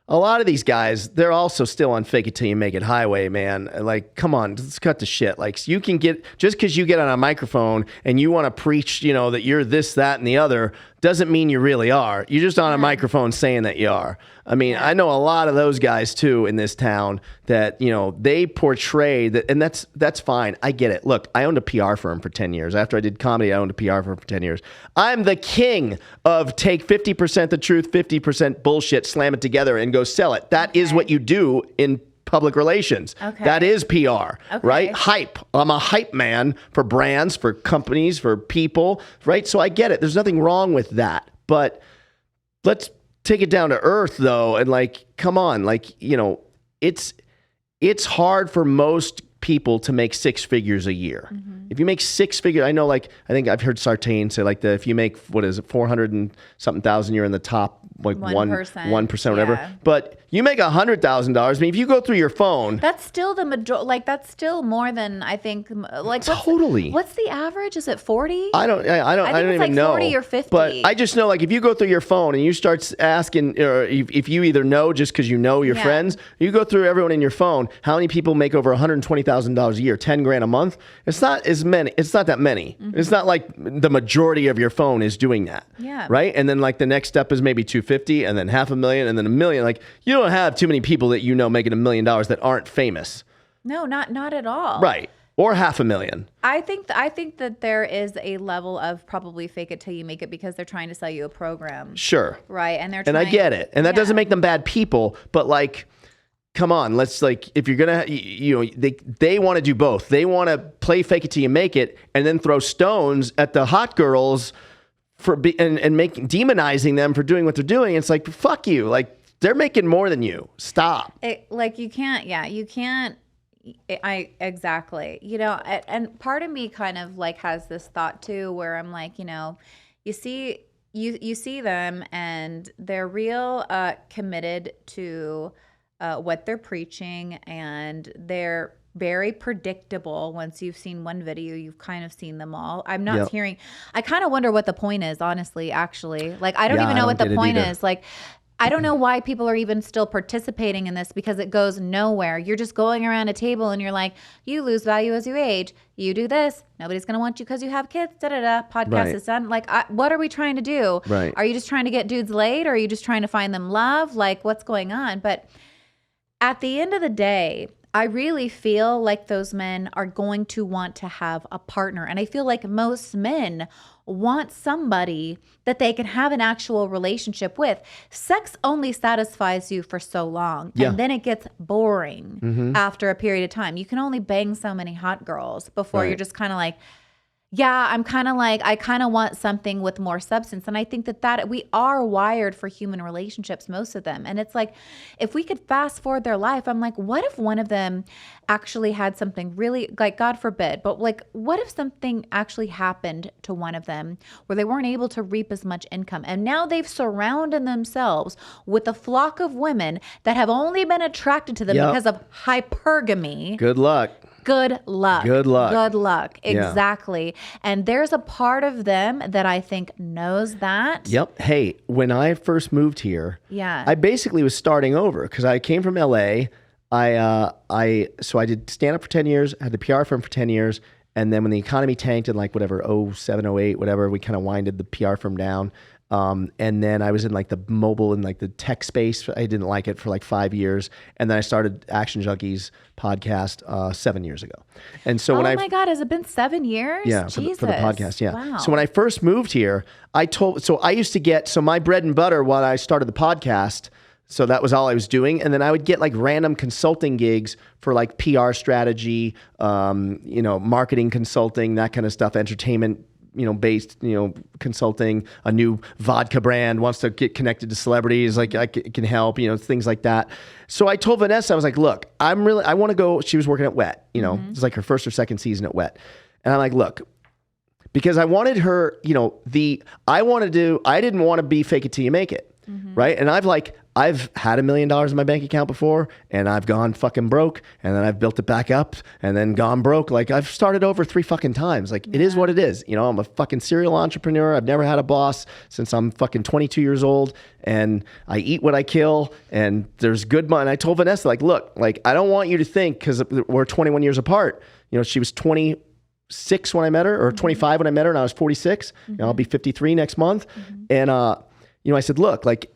a lot of these guys, they're also still on fake it till you make it highway, man. Like, come on, let's cut the shit. Like you can get, just because you get on a microphone and you want to preach, that you're this, that, and the other, doesn't mean you really are. You're just on a microphone saying that you are. I mean, I know a lot of those guys too in this town that, they portray that, and that's fine. I get it. Look, I owned a PR firm for 10 years. After I did comedy, I owned a PR firm for 10 years. I'm the king of take 50% the truth, 50% bullshit, slam it together and go sell it. That is what you do in public relations. Okay. That is PR, right? Hype. I'm a hype man for brands, for companies, for people, right? So I get it. There's nothing wrong with that. But let's take it down to earth though. And like, come on, like, it's hard for most people to make six figures a year. If you make six figures, I think I've heard Sartain say like if you make, 400 and something thousand, you're in the top like 1%, 1%, whatever. yeah. But you make $100,000. I mean, if you go through your phone, That's still the majority. Like that's still more than I think. Like totally. What's the average? Is it 40? I don't it's even like know. 40 or 50. But I just know, like, if you go through your phone and you start asking, or if you either know just because you know your friends, you go through everyone in your phone. How many people make over $120,000 a year, 10 grand a month? It's not as many. It's not that many. Mm-hmm. It's not like the majority of your phone is doing that. Yeah. Right. And then like the next step is maybe 250, and then 500,000, and then 1 million. Like you don't have too many people that you know making $1 million that aren't famous. No, not at all. Right. Or 500,000. I think that there is a level of probably fake it till you make it because they're trying to sell you a program. Sure. Right. And I get it. And that doesn't make them bad people, but like, come on, let's like, if you're going to, they want to do both. They want to play fake it till you make it and then throw stones at the hot girls and demonizing them for doing what they're doing. It's like, fuck you. Like, they're making more than you. Stop. You can't. Exactly. And part of me kind of like has this thought too, where I'm like, you see them and they're real committed to what they're preaching, and they're very predictable. Once you've seen one video, you've kind of seen them all. I'm not hearing. I kind of wonder what the point is, honestly. Actually, like I don't even know what the point is. Like. I don't know why people are even still participating in this because it goes nowhere. You're just going around a table and you're like, you lose value as you age. You do this. Nobody's going to want you because you have kids. Podcast is done. Like, what are we trying to do? Right. Are you just trying to get dudes laid, or are you just trying to find them love? Like, what's going on? But at the end of the day, I really feel like those men are going to want to have a partner. And I feel like most men want somebody that they can have an actual relationship with. Sex only satisfies you for so long. Yeah. And then it gets boring after a period of time. You can only bang so many hot girls before you're just kind of like, yeah, I kind of want something with more substance. And I think that we are wired for human relationships, most of them. And it's like, if we could fast forward their life, I'm like, what if one of them actually had something really, like, God forbid, but like, what if something actually happened to one of them where they weren't able to reap as much income? And now they've surrounded themselves with a flock of women that have only been attracted to them because of hypergamy. Good luck. Good luck. Good luck. Good luck. Exactly. Yeah. And there's a part of them that I think knows that. Yep. Hey, when I first moved here, I basically was starting over because I came from LA. I did stand up for 10 years, had the PR firm for 10 years. And then when the economy tanked in like whatever, 07, 08, whatever, we kind of winded the PR firm down. And then I was in like the mobile and like the tech space. I didn't like it for like 5 years. And then I started Action Junkies podcast 7 years ago. And so oh my God, has it been 7 years? Yeah, for the podcast. Yeah. Wow. So when I first moved here, I used to get, my bread and butter while I started the podcast, so that was all I was doing. And then I would get like random consulting gigs for like PR strategy, marketing consulting, that kind of stuff, entertainment based, consulting. A new vodka brand wants to get connected to celebrities, like I can help, things like that. So I told Vanessa, I was like, look, I want to go. She was working at Wet, it was like her first or second season at Wet. And I'm like, look, because I wanted her, I didn't want to be fake it till you make it. Right. And I've had $1 million in my bank account before, and I've gone fucking broke, and then I've built it back up and then gone broke. Like, I've started over 3 fucking times. Like, it is what it is. I'm a fucking serial entrepreneur. I've never had a boss since I'm fucking 22 years old, and I eat what I kill, and there's good money. And I told Vanessa, like, look, like, I don't want you to think, because we're 21 years apart. She was 26 when I met her, or 25 when I met her, and I was 46. I'll be 53 next month. And, I said, look, like,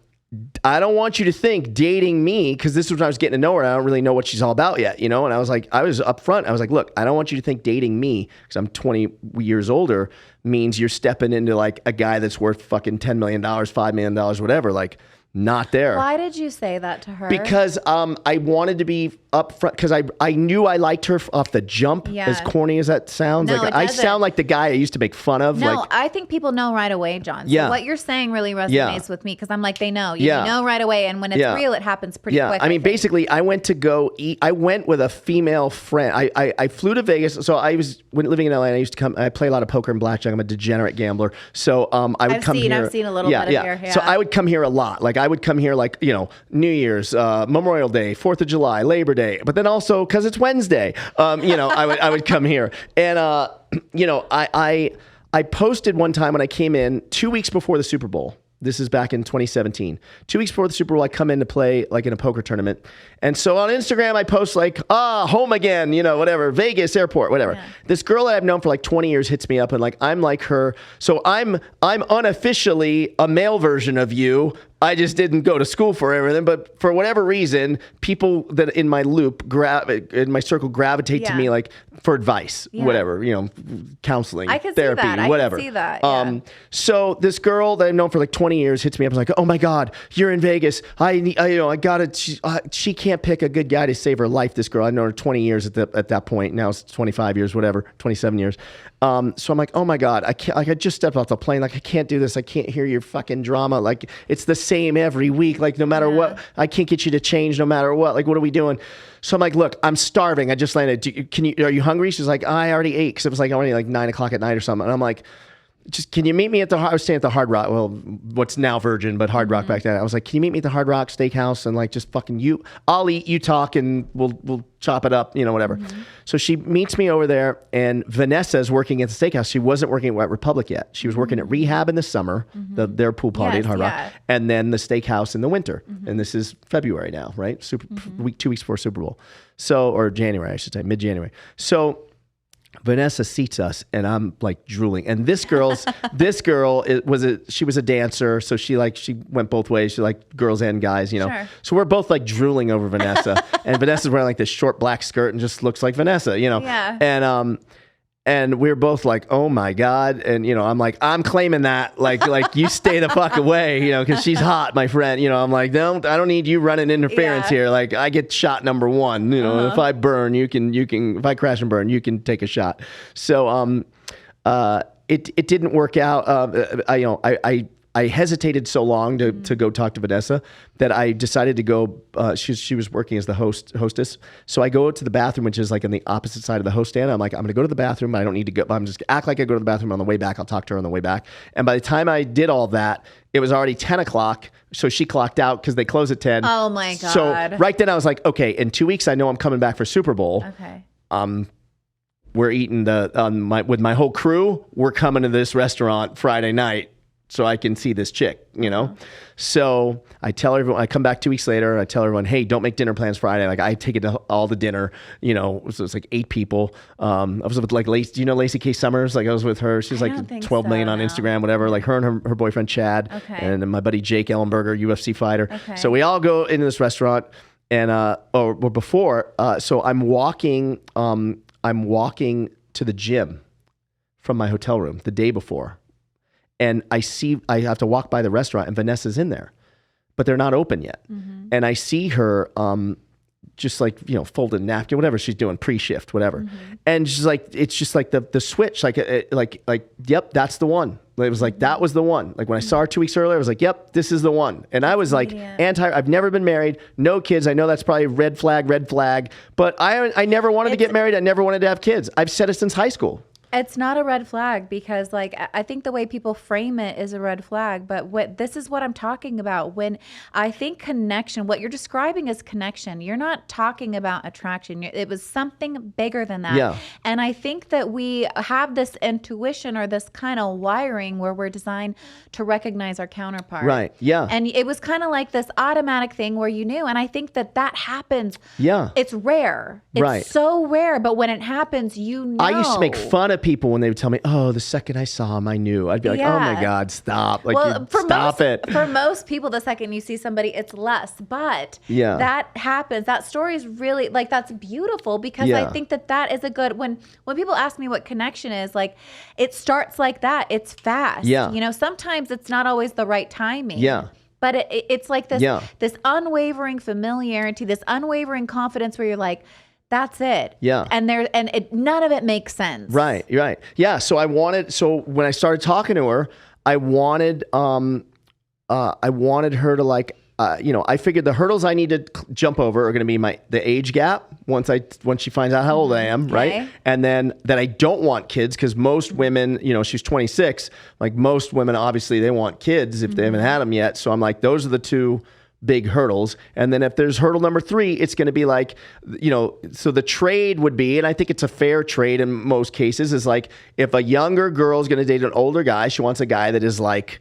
I don't want you to think dating me, because this was when I was getting to know her. I don't really know what she's all about yet, And I was like, I was upfront. I was like, look, I don't want you to think dating me, because I'm 20 years older, means you're stepping into like a guy that's worth fucking $10 million, $5 million, whatever. Like, Not there. Why did you say that to her? Because I wanted to be upfront, because I knew I liked her off the jump. Yeah. As corny as that sounds, No, like it I doesn't. sound like the guy I used to make fun of. No, like, I think people know right away, John. So Yeah. what you're saying really resonates Yeah. with me because I'm like, they know. You Yeah. know right away. And when it's Yeah. real, it happens pretty yeah, quick. I mean, think. basically, I went to go eat. I went with a female friend. I flew to Vegas. So when living in LA, I used to come. I play a lot of poker and blackjack. I'm a degenerate gambler. So I would come here. I've seen a little bit of your. Yeah. So I would come here a lot. Like I would come here, like New Year's, Memorial Day, 4th of July, Labor Day, but then also because it's Wednesday, I would come here, and I posted one time when I came in 2 weeks before the Super Bowl. This is back in 2017. 2 weeks before the Super Bowl, I come in to play like in a poker tournament. And so on Instagram, I post like, home again, whatever, Vegas airport, whatever. Yeah. This girl that I've known for like 20 years hits me up and like, I'm like her. So I'm unofficially a male version of you. I just didn't go to school for everything, but for whatever reason, people that in my loop, in my circle, gravitate to Yeah. me like for advice, Yeah. whatever, counseling, I can therapy, see that. whatever. I can see that. Yeah. So this girl that I've known for like 20 years hits me up and is like, oh my God, you're in Vegas. I got it. She can't pick a good guy to save her life. This girl, I've known her 20 years at that point. Now it's 25 years, whatever, 27 years. So I'm like, oh my God, I can't, like I just stepped off the plane. Like I can't do this. I can't hear your fucking drama. Like it's the same every week. Like no matter what, I can't get you to change no matter what. Like, what are we doing? So I'm like, look, I'm starving. I just landed. Are you hungry? She's like, I already ate. Cause it was like only like 9 o'clock at night or something. And I'm like, can you meet me at I was staying at the Hard Rock. Well, what's now Virgin, but Hard Rock back then. I was like, can you meet me at the Hard Rock Steakhouse and like just fucking I'll eat, you talk, and we'll chop it up, whatever. So she meets me over there, and Vanessa's working at the steakhouse. She wasn't working at Republic yet. She was working at Rehab in the summer, their pool party at Hard Rock, and then the steakhouse in the winter. And this is February now, right? 2 weeks before Super Bowl. So, or January, I should say, mid-January. So Vanessa seats us, and I'm like drooling. And this girl she was a dancer, so she went both ways. She like girls and guys, Sure. So we're both like drooling over Vanessa, and Vanessa's wearing like this short black skirt and just looks like Vanessa, Yeah. And we're both like, oh my God. And, I'm like, I'm claiming that. Like you stay the fuck away, because she's hot, my friend. I'm like, no, I don't need you running interference here. Like I get shot number one. If I burn, you can, if I crash and burn, you can take a shot. So it didn't work out. I hesitated so long to go talk to Vanessa that I decided to go. She was working as the hostess. So I go to the bathroom, which is like on the opposite side of the host stand. I'm like, I'm going to go to the bathroom. I don't need to go. I'm just act like I go to the bathroom on the way back. I'll talk to her on the way back. And by the time I did all that, it was already 10 o'clock. So she clocked out because they close at 10. Oh my God. So right then I was like, okay, in 2 weeks, I know I'm coming back for Super Bowl. Okay. We're eating with my whole crew. We're coming to this restaurant Friday night, so I can see this chick, So I tell everyone, I come back 2 weeks later, I tell everyone, hey, don't make dinner plans Friday. Like I take it to all the dinner, so it's like 8 people. I was with like Lacey, do you know Lacey K. Summers? Like I was with her. She's like 12 million on Instagram, whatever. Like her and her boyfriend, Chad, and then my buddy, Jake Ellenberger, UFC fighter. Okay. So we all go into this restaurant and, so I'm walking to the gym from my hotel room the day before. And I have to walk by the restaurant and Vanessa's in there, but they're not open yet. And I see her, just like, folding a napkin, whatever she's doing, pre-shift, whatever. And she's like, it's just like the switch, yep, that's the one. It was like, that was the one. Like when I saw her 2 weeks earlier, I was like, yep, this is the one. And I was like, I've never been married, no kids. I know that's probably red flag, but I never wanted to get married. I never wanted to have kids. I've said it since high school. It's not a red flag because I think the way people frame it is a red flag, but this is what I'm talking about. When I think connection, what you're describing is connection. You're not talking about attraction. It was something bigger than that. Yeah. And I think that we have this intuition or this kind of wiring where we're designed to recognize our counterpart. Right. Yeah. And it was kind of like this automatic thing where you knew. And I think that happens. Yeah. It's rare. It's so rare. But when it happens, I used to make fun of people when they would tell me, oh, the second I saw him, I knew. I'd be like, oh my God, stop. Stop it. For most people, the second you see somebody, it's less. But that happens. That story is really, that's beautiful because I think that is a good, when people ask me what connection is, it starts like that. It's fast. Yeah. Sometimes it's not always the right timing. Yeah. But it's like this, Yeah. this unwavering familiarity, this unwavering confidence where you're like, that's it. Yeah. And none of it makes sense. Right. Yeah. So when I started talking to her, I wanted her to like, I figured the hurdles I need to jump over are going to be the age gap once she finds out how old I am, right? And then that I don't want kids, because most women, she's 26, like most women, obviously they want kids if they haven't had them yet. So I'm like, those are the two big hurdles. And then if there's hurdle number 3, it's going to be like, so the trade would be, and I think it's a fair trade in most cases, is like if a younger girl is going to date an older guy, she wants a guy that is like,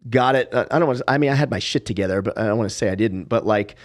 got it. I had my shit together, but I don't want to say I didn't, but like,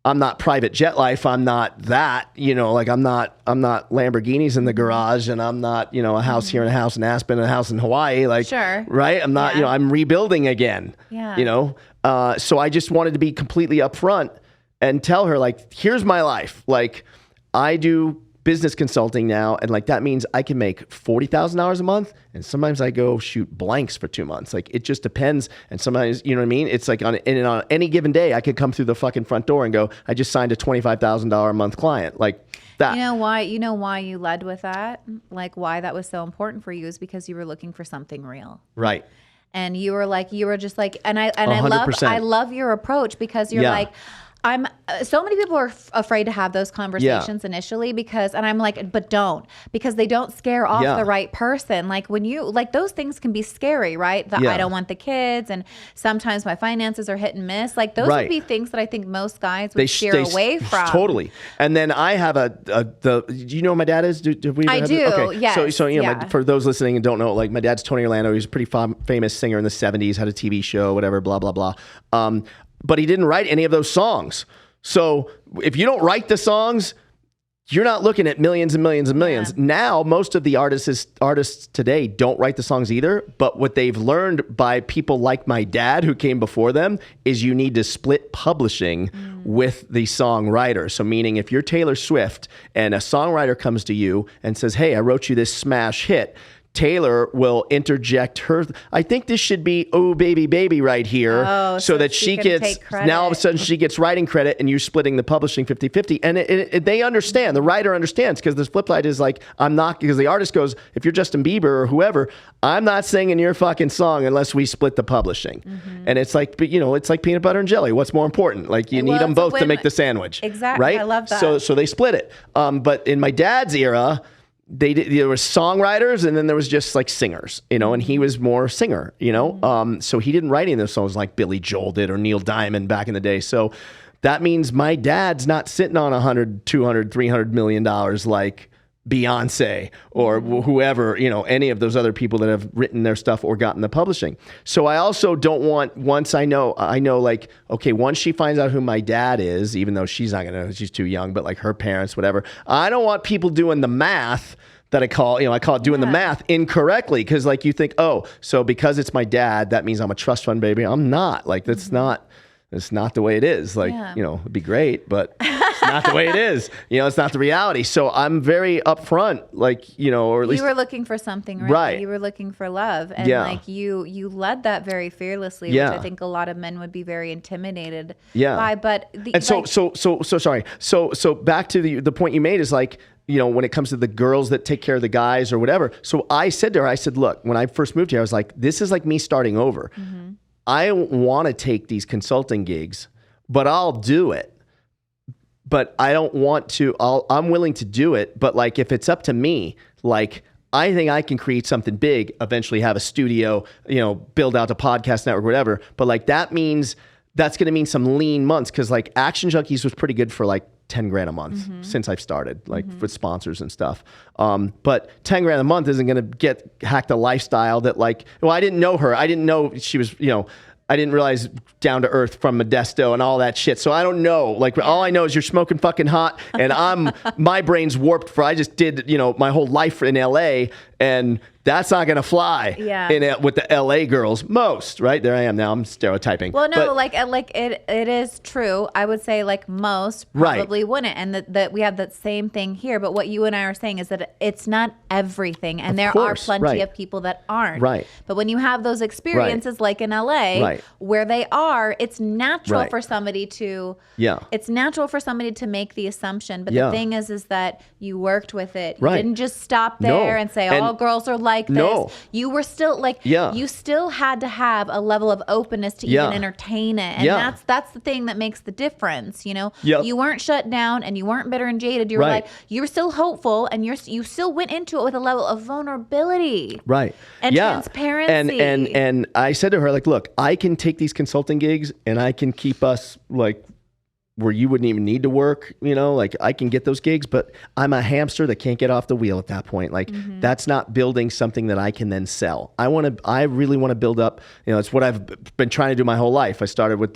I'm not private jet life. I'm not that, like I'm not Lamborghinis in the garage, and I'm not, a house here and a house in Aspen and a house in Hawaii. Like, sure. Right. I'm not, I'm rebuilding again, so I just wanted to be completely upfront and tell her, like, here's my life. Like, I do business consulting now, and like that means I can make $40,000 a month, and sometimes I go shoot blanks for 2 months. Like, it just depends. And sometimes, you know what I mean? It's like on any given day, I could come through the fucking front door and go, I just signed a $25,000 a month client. Like that. You know why you led with that? Like, why that was so important for you is because you were looking for something real. Right. And you were just like, and I 100%. love your approach, because you're like, so many people are afraid to have those conversations initially, and I'm like, but don't, because they don't scare off the right person. Like, when you, like, those things can be scary, right? I don't want the kids, and sometimes my finances are hit and miss. Like, those would be things that I think most guys would steer away from. Totally. And then I have do you know who my dad is? I do. Okay. Yes. So for those listening and don't know, like, my dad's Tony Orlando. He's a pretty famous singer in the 70s, had a TV show, whatever, blah, blah, blah. But he didn't write any of those songs. So if you don't write the songs, you're not looking at millions and millions and millions. Yeah. Now, most of the artists today don't write the songs either. But what they've learned by people like my dad, who came before them, is you need to split publishing with the songwriter. So meaning, if you're Taylor Swift and a songwriter comes to you and says, hey, I wrote you this smash hit, Taylor will interject her. I think this should be "Oh Baby Baby" right here, so that she gets. Now all of a sudden she gets writing credit, and you're splitting the publishing 50-50. And they understand. The writer understands, because the flip side is like, I'm not, because the artist goes, if you're Justin Bieber or whoever, I'm not singing your fucking song unless we split the publishing. And it's like, it's like peanut butter and jelly. What's more important? Like, you need them both to make the sandwich. Exactly. Right. I love that. So they split it. But in my dad's era, there was songwriters, and then there was just like singers, and he was more singer, so he didn't write any of those songs like Billy Joel did or Neil Diamond back in the day. So that means my dad's not sitting on 100, 200, 300 million dollars like Beyonce or whoever, any of those other people that have written their stuff or gotten the publishing. So I also don't want, once I know like, okay, once she finds out who my dad is, even though she's not gonna, she's too young, but like her parents, whatever, I don't want people doing the math that I call it doing the math incorrectly. Cause like, you think, oh, so because it's my dad, that means I'm a trust fund baby. I'm not. Like, that's not the way it is. Like, it'd be great, but it's not the way it is. It's not the reality. So I'm very upfront, like, or at least you were looking for something, right? You were looking for love, and like you led that very fearlessly, which I think a lot of men would be very intimidated by. But sorry. So back to the point you made is like, when it comes to the girls that take care of the guys or whatever. So I said to her, I said, look, when I first moved here, I was like, this is like me starting over. I don't want to take these consulting gigs, but I'll do it. But I don't want to, I'm willing to do it. But like, if it's up to me, like, I think I can create something big, eventually have a studio, build out a podcast network, whatever. But like, that's going to mean some lean months. Cause like Action Junkies was pretty good for like 10 grand a month since I've started, like with sponsors and stuff. But 10 grand a month isn't going to get hacked a lifestyle that like, well, I didn't know her. I didn't know she was, I didn't realize down to earth from Modesto and all that shit. So I don't know. Like, all I know is you're smoking fucking hot, and my brain's warped I just did, my whole life in LA, And that's not going to fly with the LA girls most, right? There I am now. I'm stereotyping. Well, no, but, it is true. I would say like most probably wouldn't. And that we have that same thing here. But what you and I are saying is that it's not everything. And there are plenty of people that aren't. Right. But when you have those experiences like in LA where they are, it's natural for somebody to it's natural for somebody to make the assumption. But the thing is that you worked with it. You didn't just stop there and say all girls are like this. No. You were still you still had to have a level of openness to even entertain it. And that's the thing that makes the difference, you know? You weren't shut down and you weren't bitter and jaded. You were like, you were still hopeful and you still went into it with a level of vulnerability. Right. And transparency. And I said to her, like, look, I can take these consulting gigs and I can keep us like where you wouldn't even need to work, you know, like I can get those gigs, but I'm a hamster that can't get off the wheel at that point. Like that's not building something that I can then sell. I really want to build up, you know, it's what I've been trying to do my whole life. I started with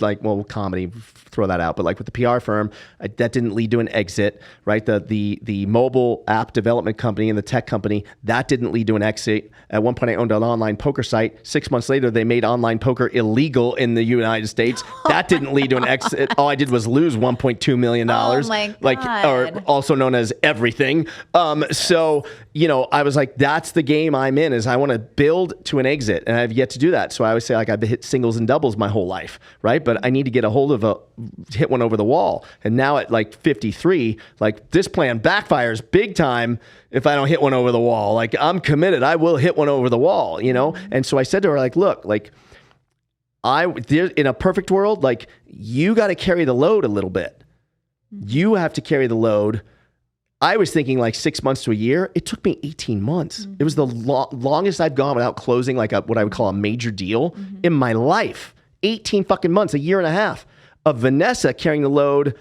comedy, throw that out, but like with the PR firm, that didn't lead to an exit, right? The mobile app development company and the tech company, that didn't lead to an exit. At one point I owned an online poker site. 6 months later, they made online poker illegal in the United States. That didn't lead to an exit. All I did was lose $1.2 million. Oh my God. Or also known as everything. So, you know, I was like, that's the game I'm in, is I want to build to an exit. And I've yet to do that. So I always say, like, I've hit singles and doubles my whole life, right? But I need to get a hold of hit one over the wall. And now at like 53, like this plan backfires big time if I don't hit one over the wall. Like I'm committed. I will hit one over the wall, you know? And so I said to her, like, look, like, in a perfect world, like you got to carry the load a little bit. You have to carry the load. I was thinking like 6 months to a year. It took me 18 months. It was the longest I've gone without closing like what I would call a major deal in my life. 18 fucking months, a year and a half of Vanessa carrying the load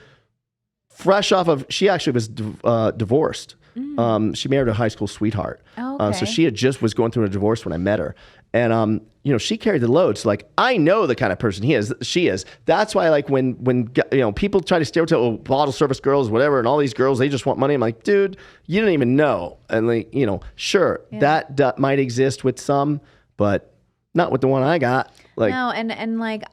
fresh off of, she actually was divorced. She married a high school sweetheart. So she was going through a divorce when I met her. And, you know, she carried the load. So like, I know the kind of person she is. That's why like when, you know, people try to stereotype, bottle service girls, whatever, and all these girls, they just want money. I'm like, dude, you don't even know. And like, you know, sure, that might exist with some, but not with the one I got. Like, no. And like,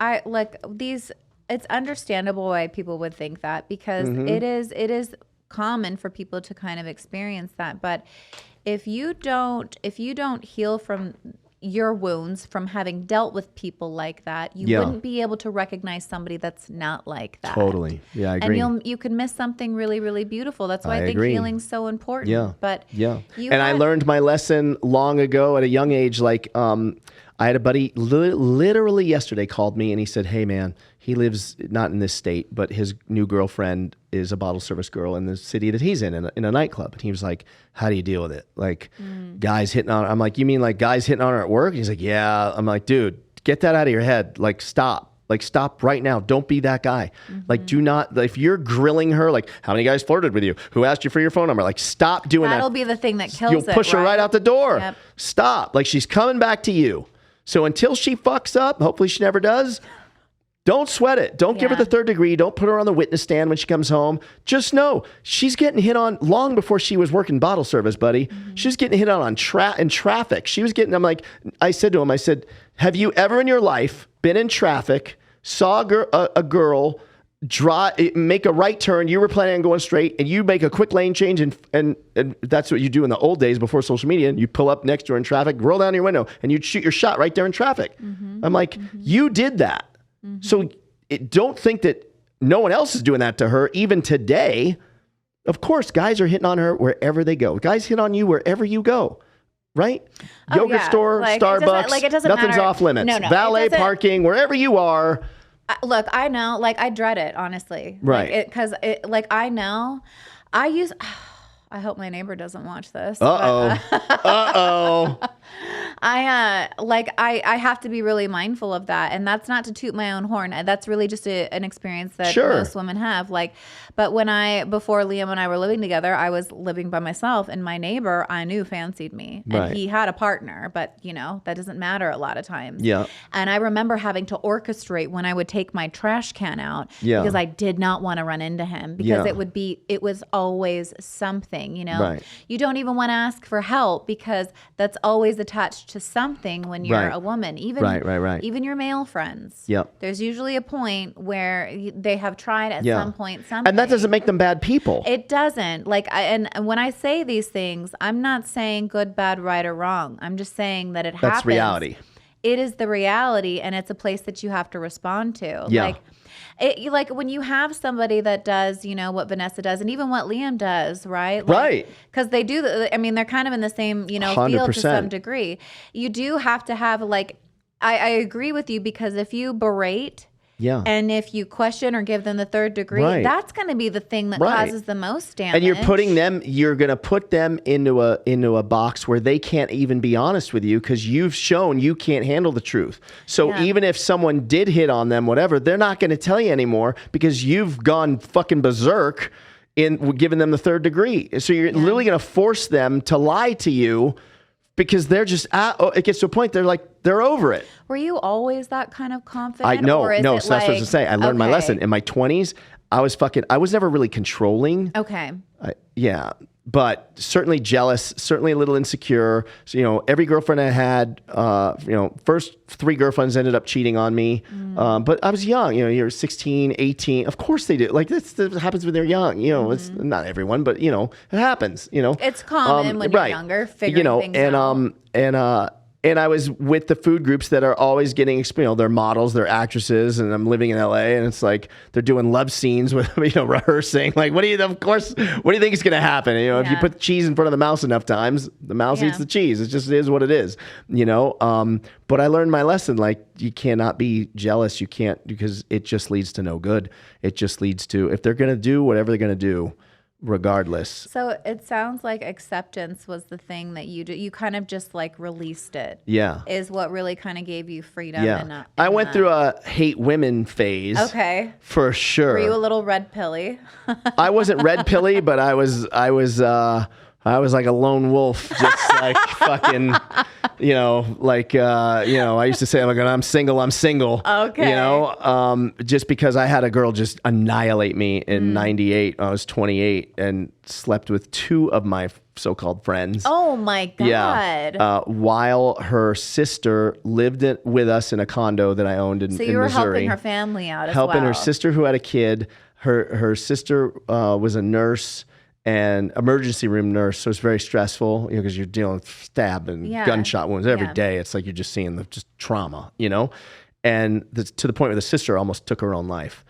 it's understandable why people would think that, because it is common for people to kind of experience that. But if you don't heal from your wounds from having dealt with people like that, you wouldn't be able to recognize somebody that's not like that. Totally. Yeah, I agree. And you could miss something really, really beautiful. That's why I think healing's so important. Yeah. But I learned my lesson long ago at a young age. Like, I had a buddy literally yesterday called me and he said, hey man, he lives not in this state, but his new girlfriend is a bottle service girl in the city that he's in a nightclub. And he was like, how do you deal with it? Like guys hitting on her. I'm like, you mean like guys hitting on her at work? And he's like, yeah. I'm like, dude, get that out of your head. Like stop. Like stop right now. Don't be that guy. Like do not, if you're grilling her, like how many guys flirted with you? Who asked you for your phone number? Like stop doing that. That'll be the thing that kills You'll push her right out the door. Yep. Stop. Like she's coming back to you. So until she fucks up, hopefully she never does, don't sweat it. Don't give her the third degree. Don't put her on the witness stand when she comes home. Just know she's getting hit on long before she was working bottle service, buddy. She was getting hit on in traffic. She was getting, I said to him, have you ever in your life been in traffic, saw a girl make a right turn, you were planning on going straight, and you make a quick lane change, and that's what you do in the old days before social media, and you pull up next to her in traffic, roll down your window, and you'd shoot your shot right there in traffic. I'm like, you did that. So don't think that no one else is doing that to her, even today. Of course, guys are hitting on her wherever they go. Guys hit on you wherever you go, right? Yogurt store, like, Starbucks, it doesn't nothing's matter. off limits. No, Valet parking, wherever you are. Look, I know, like I dread it, honestly. Right. Because I know, I hope my neighbor doesn't watch this. Uh-oh. I have to be really mindful of that. And that's not to toot my own horn. That's really just an experience that Sure. most women have. But before Liam and I were living together, I was living by myself, and my neighbor I knew fancied me, and Right. he had a partner, but that doesn't matter a lot of times. Yeah. And I remember having to orchestrate when I would take my trash can out because I did not want to run into him because it was always something, Right. You don't even want to ask for help because that's always attached to something when you're Right. a woman, even Right. even your male friends. Yep. There's usually a point where they have tried at some point something. And that doesn't make them bad people. It doesn't. And when I say these things, I'm not saying good, bad, right, or wrong. I'm just saying that it happens. That's reality. It is the reality, and it's a place that you have to respond to. Yeah. Like when you have somebody that does, what Vanessa does, and even what Liam does, right? Right. Because they do. They're kind of in the same, field to 100%. some degree. You do have to have I agree with you, because if you berate. Yeah. And if you question or give them the third degree, that's going to be the thing that causes the most damage. And you're going to put them into a box where they can't even be honest with you because you've shown you can't handle the truth. So even if someone did hit on them, whatever, they're not going to tell you anymore because you've gone fucking berserk in giving them the third degree. So you're literally going to force them to lie to you because they're just it gets to a point they're over it. Were you always that kind of confident? No. So that's what I was to say. I learned my lesson in my 20s. I was never really controlling. Okay. But certainly jealous, certainly a little insecure. So, every girlfriend I had, first 3 girlfriends ended up cheating on me. But I was young, you're 16, 18. Of course they do. This happens when they're young. It's not everyone, but it happens, It's common when you're younger, figuring things out. And I was with the food groups that are always getting, they're models, they're actresses, and I'm living in LA, and it's like they're doing love scenes with, rehearsing. What do you think is going to happen? If you put cheese in front of the mouse enough times, the mouse eats the cheese. It just is what it is, But I learned my lesson. You cannot be jealous. You can't, because it just leads to no good. It just leads to, if they're going to do whatever they're going to do, regardless. So it sounds like acceptance was the thing that you do. You kind of just released it. Yeah. Is what really kind of gave you freedom. Yeah. I went through a hate women phase. Okay. For sure. Were you a little red pilly? I wasn't red pilly, but I was like a lone wolf, just fucking, I used to say, when I'm single, I'm single. Okay. Just because I had a girl just annihilate me in 98. I was 28 and slept with 2 of my so-called friends. Oh my God. Yeah. While her sister lived with us in a condo that I owned in Missouri. So you were helping her family out as well. Helping her sister who had a kid. Her sister was a nurse and emergency room nurse, so it's very stressful, because you're dealing with stab and gunshot wounds every day. It's like you're just seeing just trauma, and to the point where the sister almost took her own life.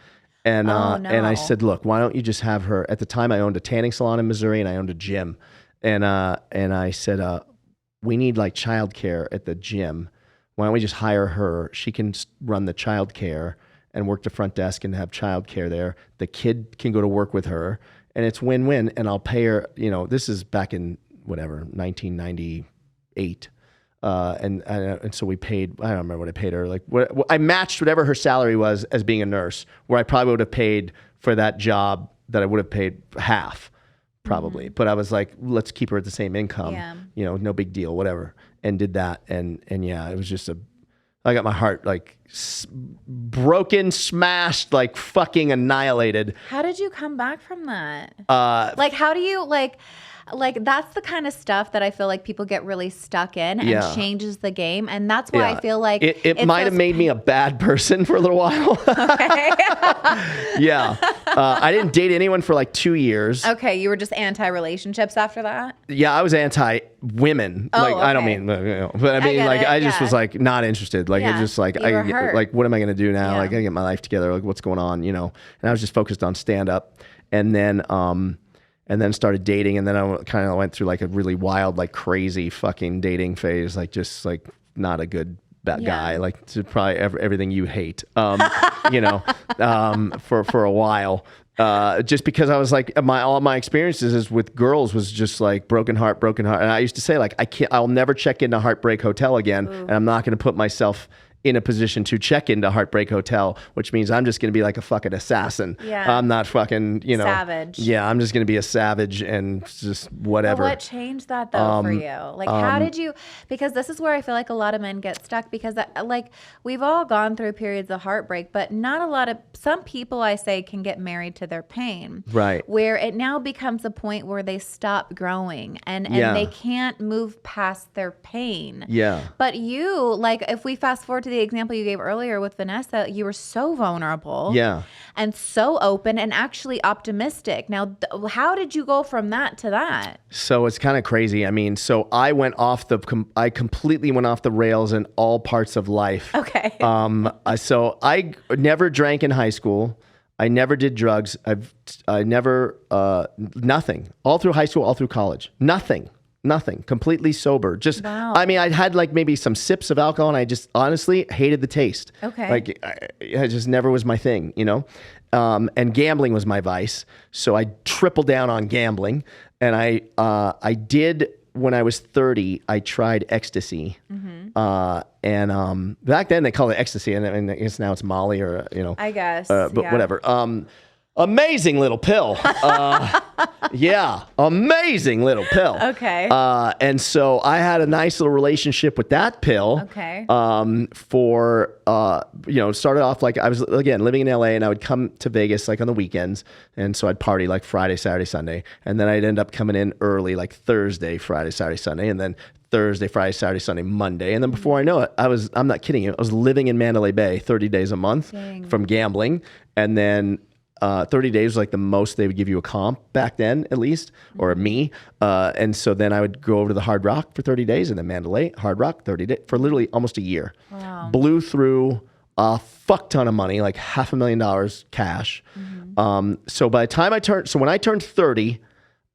And and I said, look, why don't you just have her? At the time, I owned a tanning salon in Missouri and I owned a gym, and I said, we need childcare at the gym. Why don't we just hire her? She can run the childcare and work the front desk and have childcare there. The kid can go to work with her. And it's win-win, and I'll pay her, this is back in, 1998. And so we paid, I don't remember what I paid her. I matched whatever her salary was as being a nurse, where I probably would have paid for that job that I would have paid half, probably. But I was like, let's keep her at the same income, no big deal, whatever. And did that. And it was just I got my heart broken, smashed, fucking annihilated. How did you come back from that? How do you that's the kind of stuff that I feel like people get really stuck in and changes the game. And that's why I feel like it might have made me a bad person for a little while. Okay. I didn't date anyone for 2 years. Okay. You were just anti-relationships after that? Yeah, I was anti-women. I don't mean, but I mean, I just was not interested. It just what am I going to do now? I got to get my life together. What's going on? And I was just focused on stand-up. And then started dating, and then I kind of went through a really wild, crazy fucking dating phase, not a good guy, to probably everything you hate, for a while. Just because I was like, all my experiences is with girls was just like broken heart. And I used to say like, I'll never check into Heartbreak Hotel again. Ooh. And I'm not going to put myself in a position to check into Heartbreak Hotel, which means I'm just going to be like a fucking assassin. Yeah. I'm not fucking, savage. Yeah, I'm just going to be a savage and just whatever. But what changed that though for you? Like, how did you? Because this is where I feel like a lot of men get stuck because like we've all gone through periods of heartbreak, but not a lot of. Some people I say can get married to their pain, right? Where it now becomes a point where they stop growing and they can't move past their pain. Yeah. But you, like, if we fast forward to the example you gave earlier with Vanessa, you were so vulnerable, and so open and actually optimistic. Now, how did you go from that to that? So it's kind of crazy. I mean, so I completely went off the rails in all parts of life. Okay. So I never drank in high school. I never did drugs. I never, nothing. All through high school, all through college. Nothing. Completely sober. Just, wow. I mean, I had like maybe some sips of alcohol and I just honestly hated the taste. Okay. Like, it just never was my thing, and gambling was my vice. So I tripled down on gambling. And I did, when I was 30, I tried ecstasy. And back then they called it ecstasy. And I guess now it's Molly or, I guess. But whatever. Amazing little pill. Amazing little pill. Okay. And so I had a nice little relationship with that pill. Okay. Started off like I was, again, living in LA and I would come to Vegas like on the weekends. And so I'd party like Friday, Saturday, Sunday. And then I'd end up coming in early like Thursday, Friday, Saturday, Sunday. And then Thursday, Friday, Saturday, Sunday, Monday. And then before I know it, I'm not kidding you, I was living in Mandalay Bay 30 days a month from gambling. And then 30 days was like the most they would give you a comp back then, at least, or me. And so then I would go over to the Hard Rock for 30 days and then Mandalay, Hard Rock, 30 days, for literally almost a year. Wow. Blew through a fuck ton of money, like $500,000 cash. So by the time when I turned 30,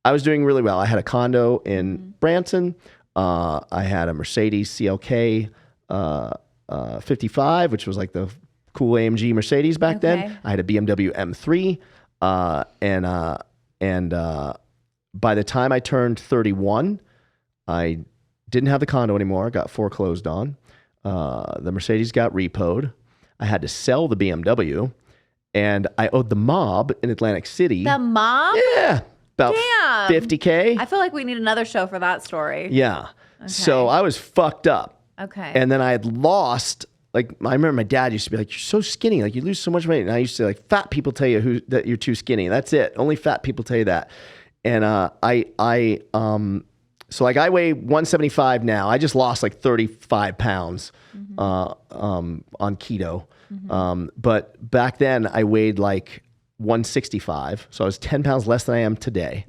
I was doing really well. I had a condo in Branson. I had a Mercedes CLK 55, which was like the cool AMG Mercedes back then. I had a BMW M3, and by the time I turned 31, I didn't have the condo anymore. Got foreclosed on. The Mercedes got repoed. I had to sell the BMW, and I owed the mob in Atlantic City. The mob? Yeah, about $50K. I feel like we need another show for that story. Yeah. Okay. So I was fucked up. Okay. And then I had lost. Like, I remember my dad used to be like, "You're so skinny, like you lose so much weight." And I used to say, like, fat people tell you that you're too skinny. That's it. Only fat people tell you that. And so like I weigh 175 now. I just lost like 35 pounds on keto. But back then I weighed like 165. So I was 10 pounds less than I am today.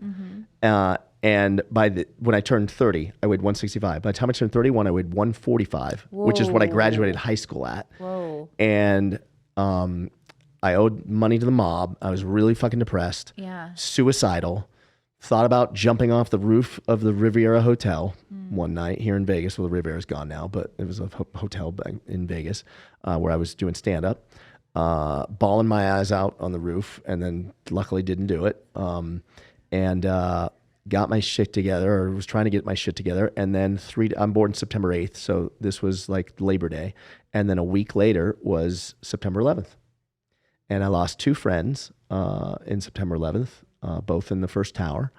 And when I turned 30, I weighed 165. By the time I turned 31, I weighed 145, which is what I graduated high school at. Whoa. And I owed money to the mob. I was really fucking depressed. Yeah. Suicidal. Thought about jumping off the roof of the Riviera Hotel one night here in Vegas. Well, the Riviera's gone now, but it was a hotel in Vegas where I was doing stand-up. Bawling my eyes out on the roof, and then luckily didn't do it. Got my shit together, or was trying to get my shit together. And then I'm born September 8th. So this was like Labor Day. And then a week later was September 11th. And I lost two friends in September 11th, both in the first tower,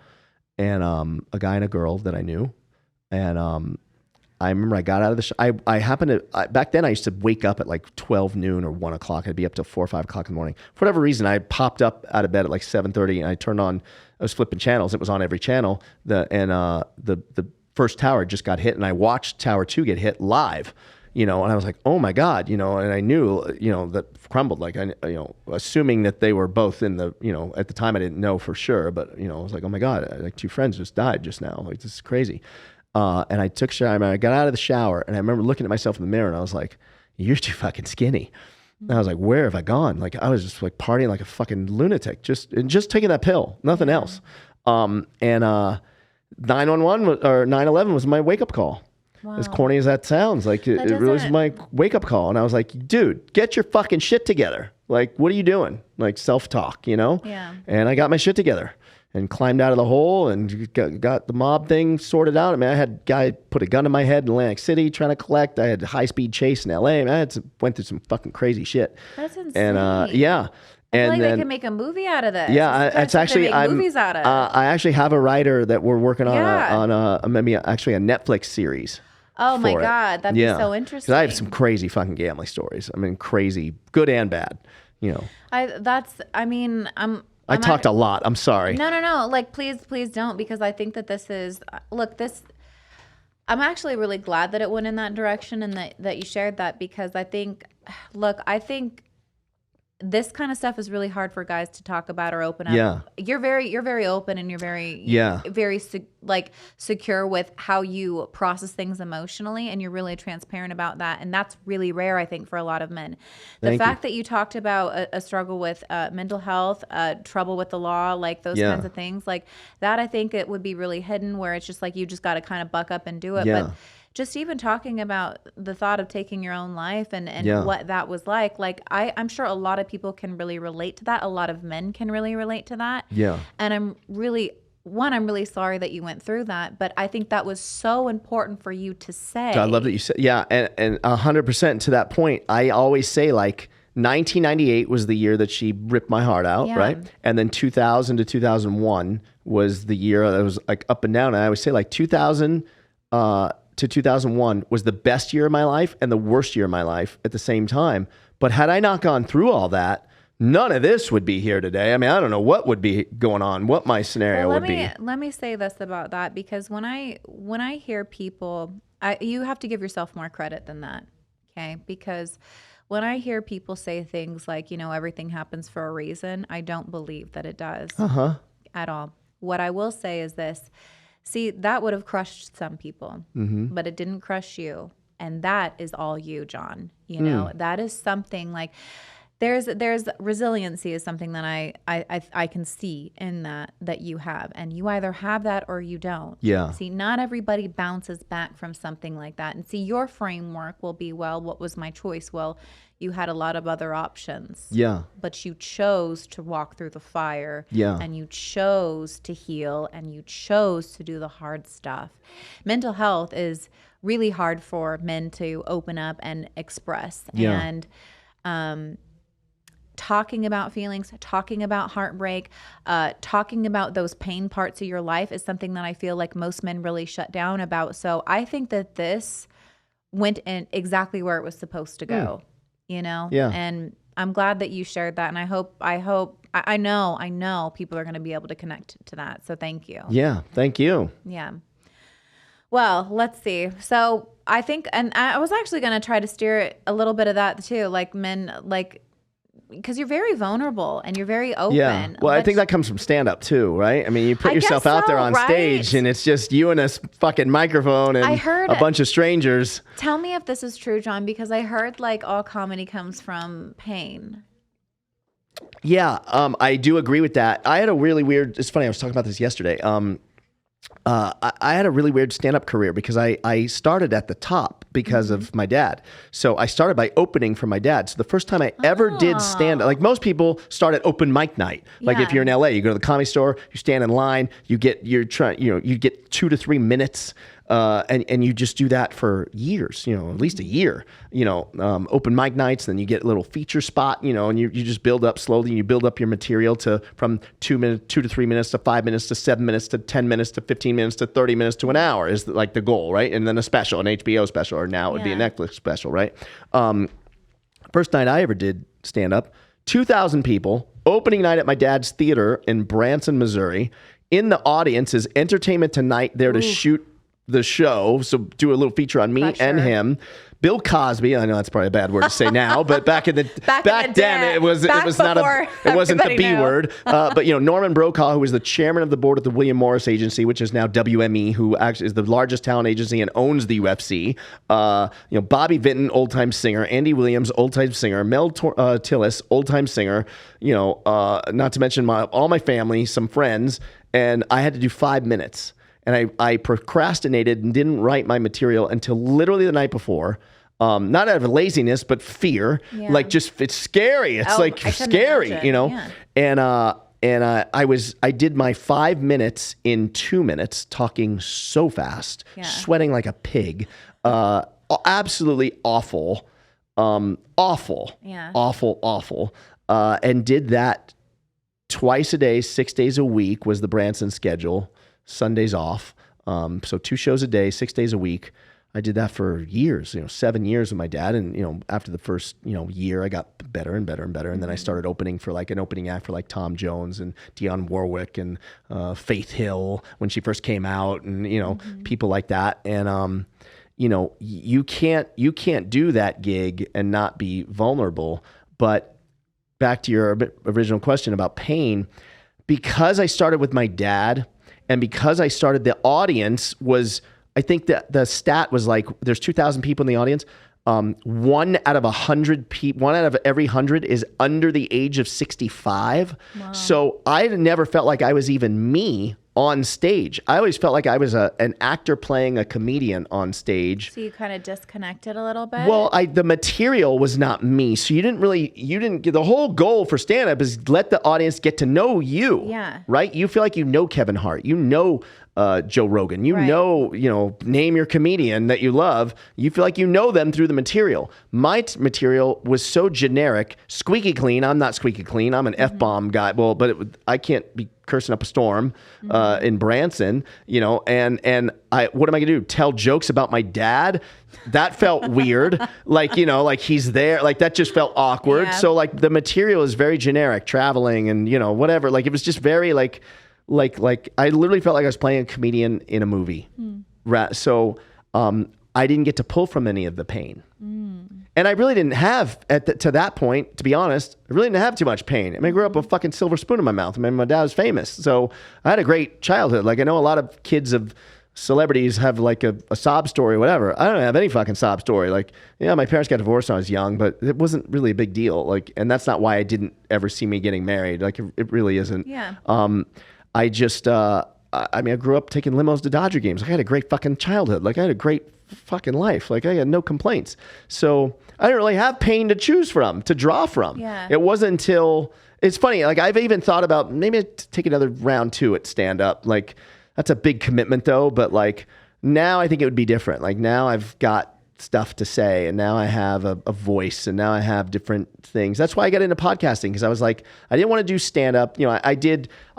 and a guy and a girl that I knew. And I remember I got out of the I happened to, back then I used to wake up at like 12 noon or 1 o'clock. I'd be up till 4 or 5 o'clock in the morning. For whatever reason, I popped up out of bed at like 7:30 and I turned on, I was flipping channels. It was on every channel. The first tower just got hit, and I watched Tower 2 get hit live, and I was like, oh my God, and I knew, that crumbled, like, assuming that they were both in the, at the time I didn't know for sure, but, I was like, oh my God, like two friends just died just now. Like, this is crazy. And I took a shower, and I got out of the shower, and I remember looking at myself in the mirror, and I was like, you're too fucking skinny. And I was like, where have I gone? Like, I was just like partying like a fucking lunatic, just taking that pill, nothing else. 911 or 9/11 was my wake up call. As corny as that sounds, like it really was my wake up call. And I was like, dude, get your fucking shit together. Like, what are you doing? Like self-talk, you know? Yeah. And I got my shit together and climbed out of the hole and got the mob thing sorted out. I mean, I had a guy put a gun to my head in Atlantic City trying to collect. I had a high-speed chase in LA. I mean, went through some fucking crazy shit. That's insane. And yeah. I feel and like then, they can make a movie out of this. Yeah, it's actually movies out of. I actually have a writer that we're working on maybe actually a Netflix series. Oh my God, that'd be so interesting. Because I have some crazy fucking gambling stories. I mean, crazy, good and bad. You know. I talked a lot. I'm sorry. No. Like, please don't, because I think that this is I'm actually really glad that it went in that direction and that you shared that, because I think this kind of stuff is really hard for guys to talk about or open up. Yeah. You're very open, and you're very secure with how you process things emotionally, and you're really transparent about that. And that's really rare, I think, for a lot of men. The fact that you talked about a struggle with mental health, trouble with the law, like those kinds of things, like that, I think it would be really hidden, where it's just like you just got to kind of buck up and do it. Yeah. But just even talking about the thought of taking your own life and what that was like I'm sure a lot of people can really relate to that. A lot of men can really relate to that. Yeah. And I'm really sorry that you went through that, but I think that was so important for you to say. I love that you said, and 100% to that point. I always say, like, 1998 was the year that she ripped my heart out, right? And then 2000 to 2001 was the year that was like up and down. And I always say, like, 2000 to 2001 was the best year of my life and the worst year of my life at the same time. But had I not gone through all that, none of this would be here today. I mean, I don't know what would be going on, what my scenario would be. Let me say this about that, because when I hear people, you have to give yourself more credit than that, okay? Because when I hear people say things like, everything happens for a reason, I don't believe that it does at all. What I will say is this. See, that would have crushed some people, but it didn't crush you. And that is all you, Jon. That is something like there's resiliency is something that I can see in that you have. And you either have that or you don't. Yeah. See, not everybody bounces back from something like that. And see, your framework will be, well, what was my choice? Well, you had a lot of other options. Yeah. But you chose to walk through the fire. Yeah. And you chose to heal, and you chose to do the hard stuff. Mental health is really hard for men to open up and express. Yeah. And talking about feelings, talking about heartbreak, talking about those pain parts of your life is something that I feel like most men really shut down about. So I think that this went in exactly where it was supposed to go. Yeah. And I'm glad that you shared that. And I know people are going to be able to connect to that. So thank you. Yeah. Thank you. Yeah. Well, let's see. So I think, and I was actually going to try to steer a little bit of that too. Like men, like, because you're very vulnerable and you're very open. Yeah. Well, I think that comes from stand-up too, right? I mean, you put yourself out there on stage, and it's just you and a fucking microphone and a bunch of strangers. Tell me if this is true, Jon, because I heard like all comedy comes from pain. Yeah, I do agree with that. I had a really weird, it's funny, I was talking about this yesterday. I had a really weird stand-up career because I started at the top because of my dad. So I started by opening for my dad. So the first time I ever did stand-up, like most people start at open mic night. Like if you're in LA, you go to the Comedy Store, you stand in line, you get 2 to 3 minutes. And you just do that for years, at least a year, open mic nights, then you get a little feature spot, and you just build up slowly, and you build up your material from 2 to 3 minutes to 5 minutes to 7 minutes to 10 minutes to 15 minutes to 30 minutes to an hour is like the goal, right? And then a special, an HBO special, or now it would be a Netflix special, right? First night I ever did stand up, 2,000 people, opening night at my dad's theater in Branson, Missouri. In the audience is Entertainment Tonight there to shoot the show, so do a little feature on me and him. Bill Cosby, I know that's probably a bad word to say now, but back then it wasn't the B word. But Norman Brokaw, who was the chairman of the board at the William Morris Agency, which is now WME, who actually is the largest talent agency and owns the UFC. Bobby Vinton, old time singer. Andy Williams, old time singer. Mel Tillis, old time singer. Not to mention all my family, some friends, and I had to do 5 minutes. and I procrastinated and didn't write my material until literally the night before. Not out of laziness, but fear. Yeah. Like just, it's scary. It's like I couldn't scary, imagine. you know? Yeah. And I did my 5 minutes in 2 minutes, talking so fast, sweating like a pig. Absolutely awful. Awful. Yeah. Awful. And did that twice a day, 6 days a week was the Branson schedule. Sundays off. So 2 shows a day, 6 days a week. I did that for years, 7 years with my dad. And, after the first, year, I got better and better and better. And then I started opening for an opening act for like Tom Jones and Dionne Warwick and Faith Hill when she first came out and, people like that. And, you can't do that gig and not be vulnerable. But back to your original question about pain, because I started with my dad and because I started, the audience was, I think that the stat was like, there's 2,000 people in the audience. 1 out of 100 people, 1 out of every 100 is under the age of 65. Wow. So I never felt like I was even me on stage. I always felt like I was an actor playing a comedian on stage. So you kind of disconnected a little bit? Well, the material was not me. So you didn't get, the whole goal for stand-up is let the audience get to know you. Yeah. Right? You feel like you know Kevin Hart. You know Joe Rogan. Name your comedian that you love. You feel like you know them through the material. My material was so generic, squeaky clean. I'm not squeaky clean. I'm an F-bomb guy. Well, but I can't be cursing up a storm in Branson, and what am I gonna do? Tell jokes about my dad? That felt weird. like he's there. Like that just felt awkward. Yeah. So like the material is very generic, traveling and whatever. Like it was just very like I literally felt like I was playing a comedian in a movie. So I didn't get to pull from any of the pain. And I really didn't have, to that point, to be honest, I really didn't have too much pain. I grew up with a fucking silver spoon in my mouth. My dad was famous. So I had a great childhood. Like I know a lot of kids of celebrities have like a sob story or whatever. I don't have any fucking sob story. Like, my parents got divorced when I was young, but it wasn't really a big deal. Like, and that's not why I didn't ever see me getting married. Like it really isn't. Yeah. I just, I grew up taking limos to Dodger games. Like, I had a great fucking childhood. Like I had a great fucking life. Like I had no complaints. So I didn't really have pain to choose from, to draw from. Yeah. It wasn't until, it's funny, like I've even thought about maybe take another round 2 at stand up. Like that's a big commitment though. But like now I think it would be different. Like now I've got stuff to say and now I have a voice and now I have different things. That's why I got into podcasting, because I was like, I didn't want to do stand up. I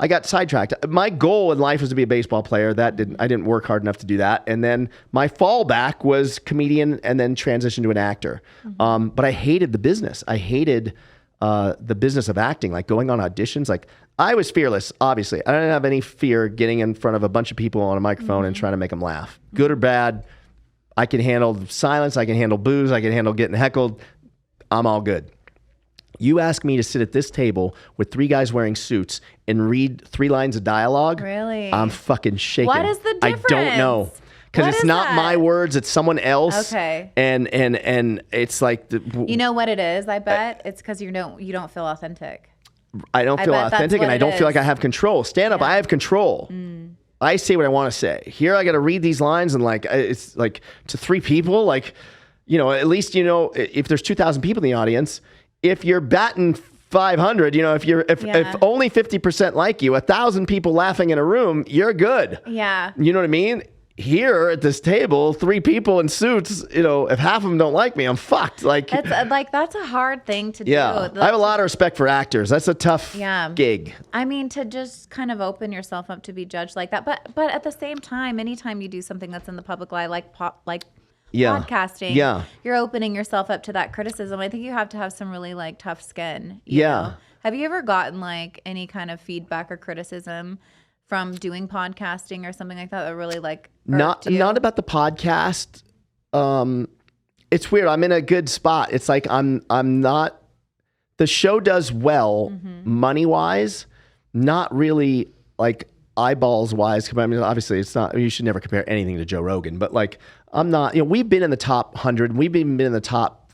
got sidetracked. My goal in life was to be a baseball player. I didn't work hard enough to do that. And then my fallback was comedian and then transition to an actor. But I hated the business. I hated the business of acting, like going on auditions. Like I was fearless, obviously. I didn't have any fear getting in front of a bunch of people on a microphone and trying to make them laugh, good or bad. I can handle silence. I can handle booze. I can handle getting heckled. I'm all good. You ask me to sit at this table with 3 guys wearing suits and read 3 lines of dialogue. Really? I'm fucking shaking. What is the difference? I don't know. Because it's not my words. It's someone else. Okay. And it's like. You know what it is, I bet? It's because you don't feel authentic. I don't feel authentic and I don't feel like I have control. Stand up, I have control. I say what I want to say. Here I got to read these lines and like, it's like to 3 people, like, at least, if there's 2,000 people in the audience, if you're batting 500, if only 50% like you, 1,000 people laughing in a room, you're good. Yeah. You know what I mean? Here at this table, 3 people in suits, if half of them don't like me, I'm fucked. Like, that's a hard thing to do. Yeah. I have a lot of respect for actors. That's a tough gig. To just kind of open yourself up to be judged like that. But at the same time, anytime you do something that's in the public eye, like podcasting, you're opening yourself up to that criticism. I think you have to have some really like tough skin. You know? Have you ever gotten like any kind of feedback or criticism from doing podcasting or something like that really like not about the podcast? It's weird. I'm in a good spot. It's like I'm not, the show does well money wise, not really like eyeballs wise. I mean, obviously it's not, you should never compare anything to Joe Rogan, but like I'm not, we've been in the top 100, we've been in the top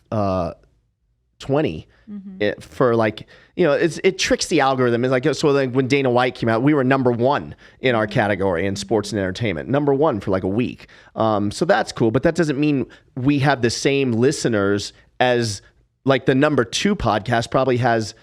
20 for like, it tricks the algorithm. It's like, so like when Dana White came out, we were number one in our category in sports and entertainment, number one for like a week. So that's cool, but that doesn't mean we have the same listeners as like the number 2 podcast probably has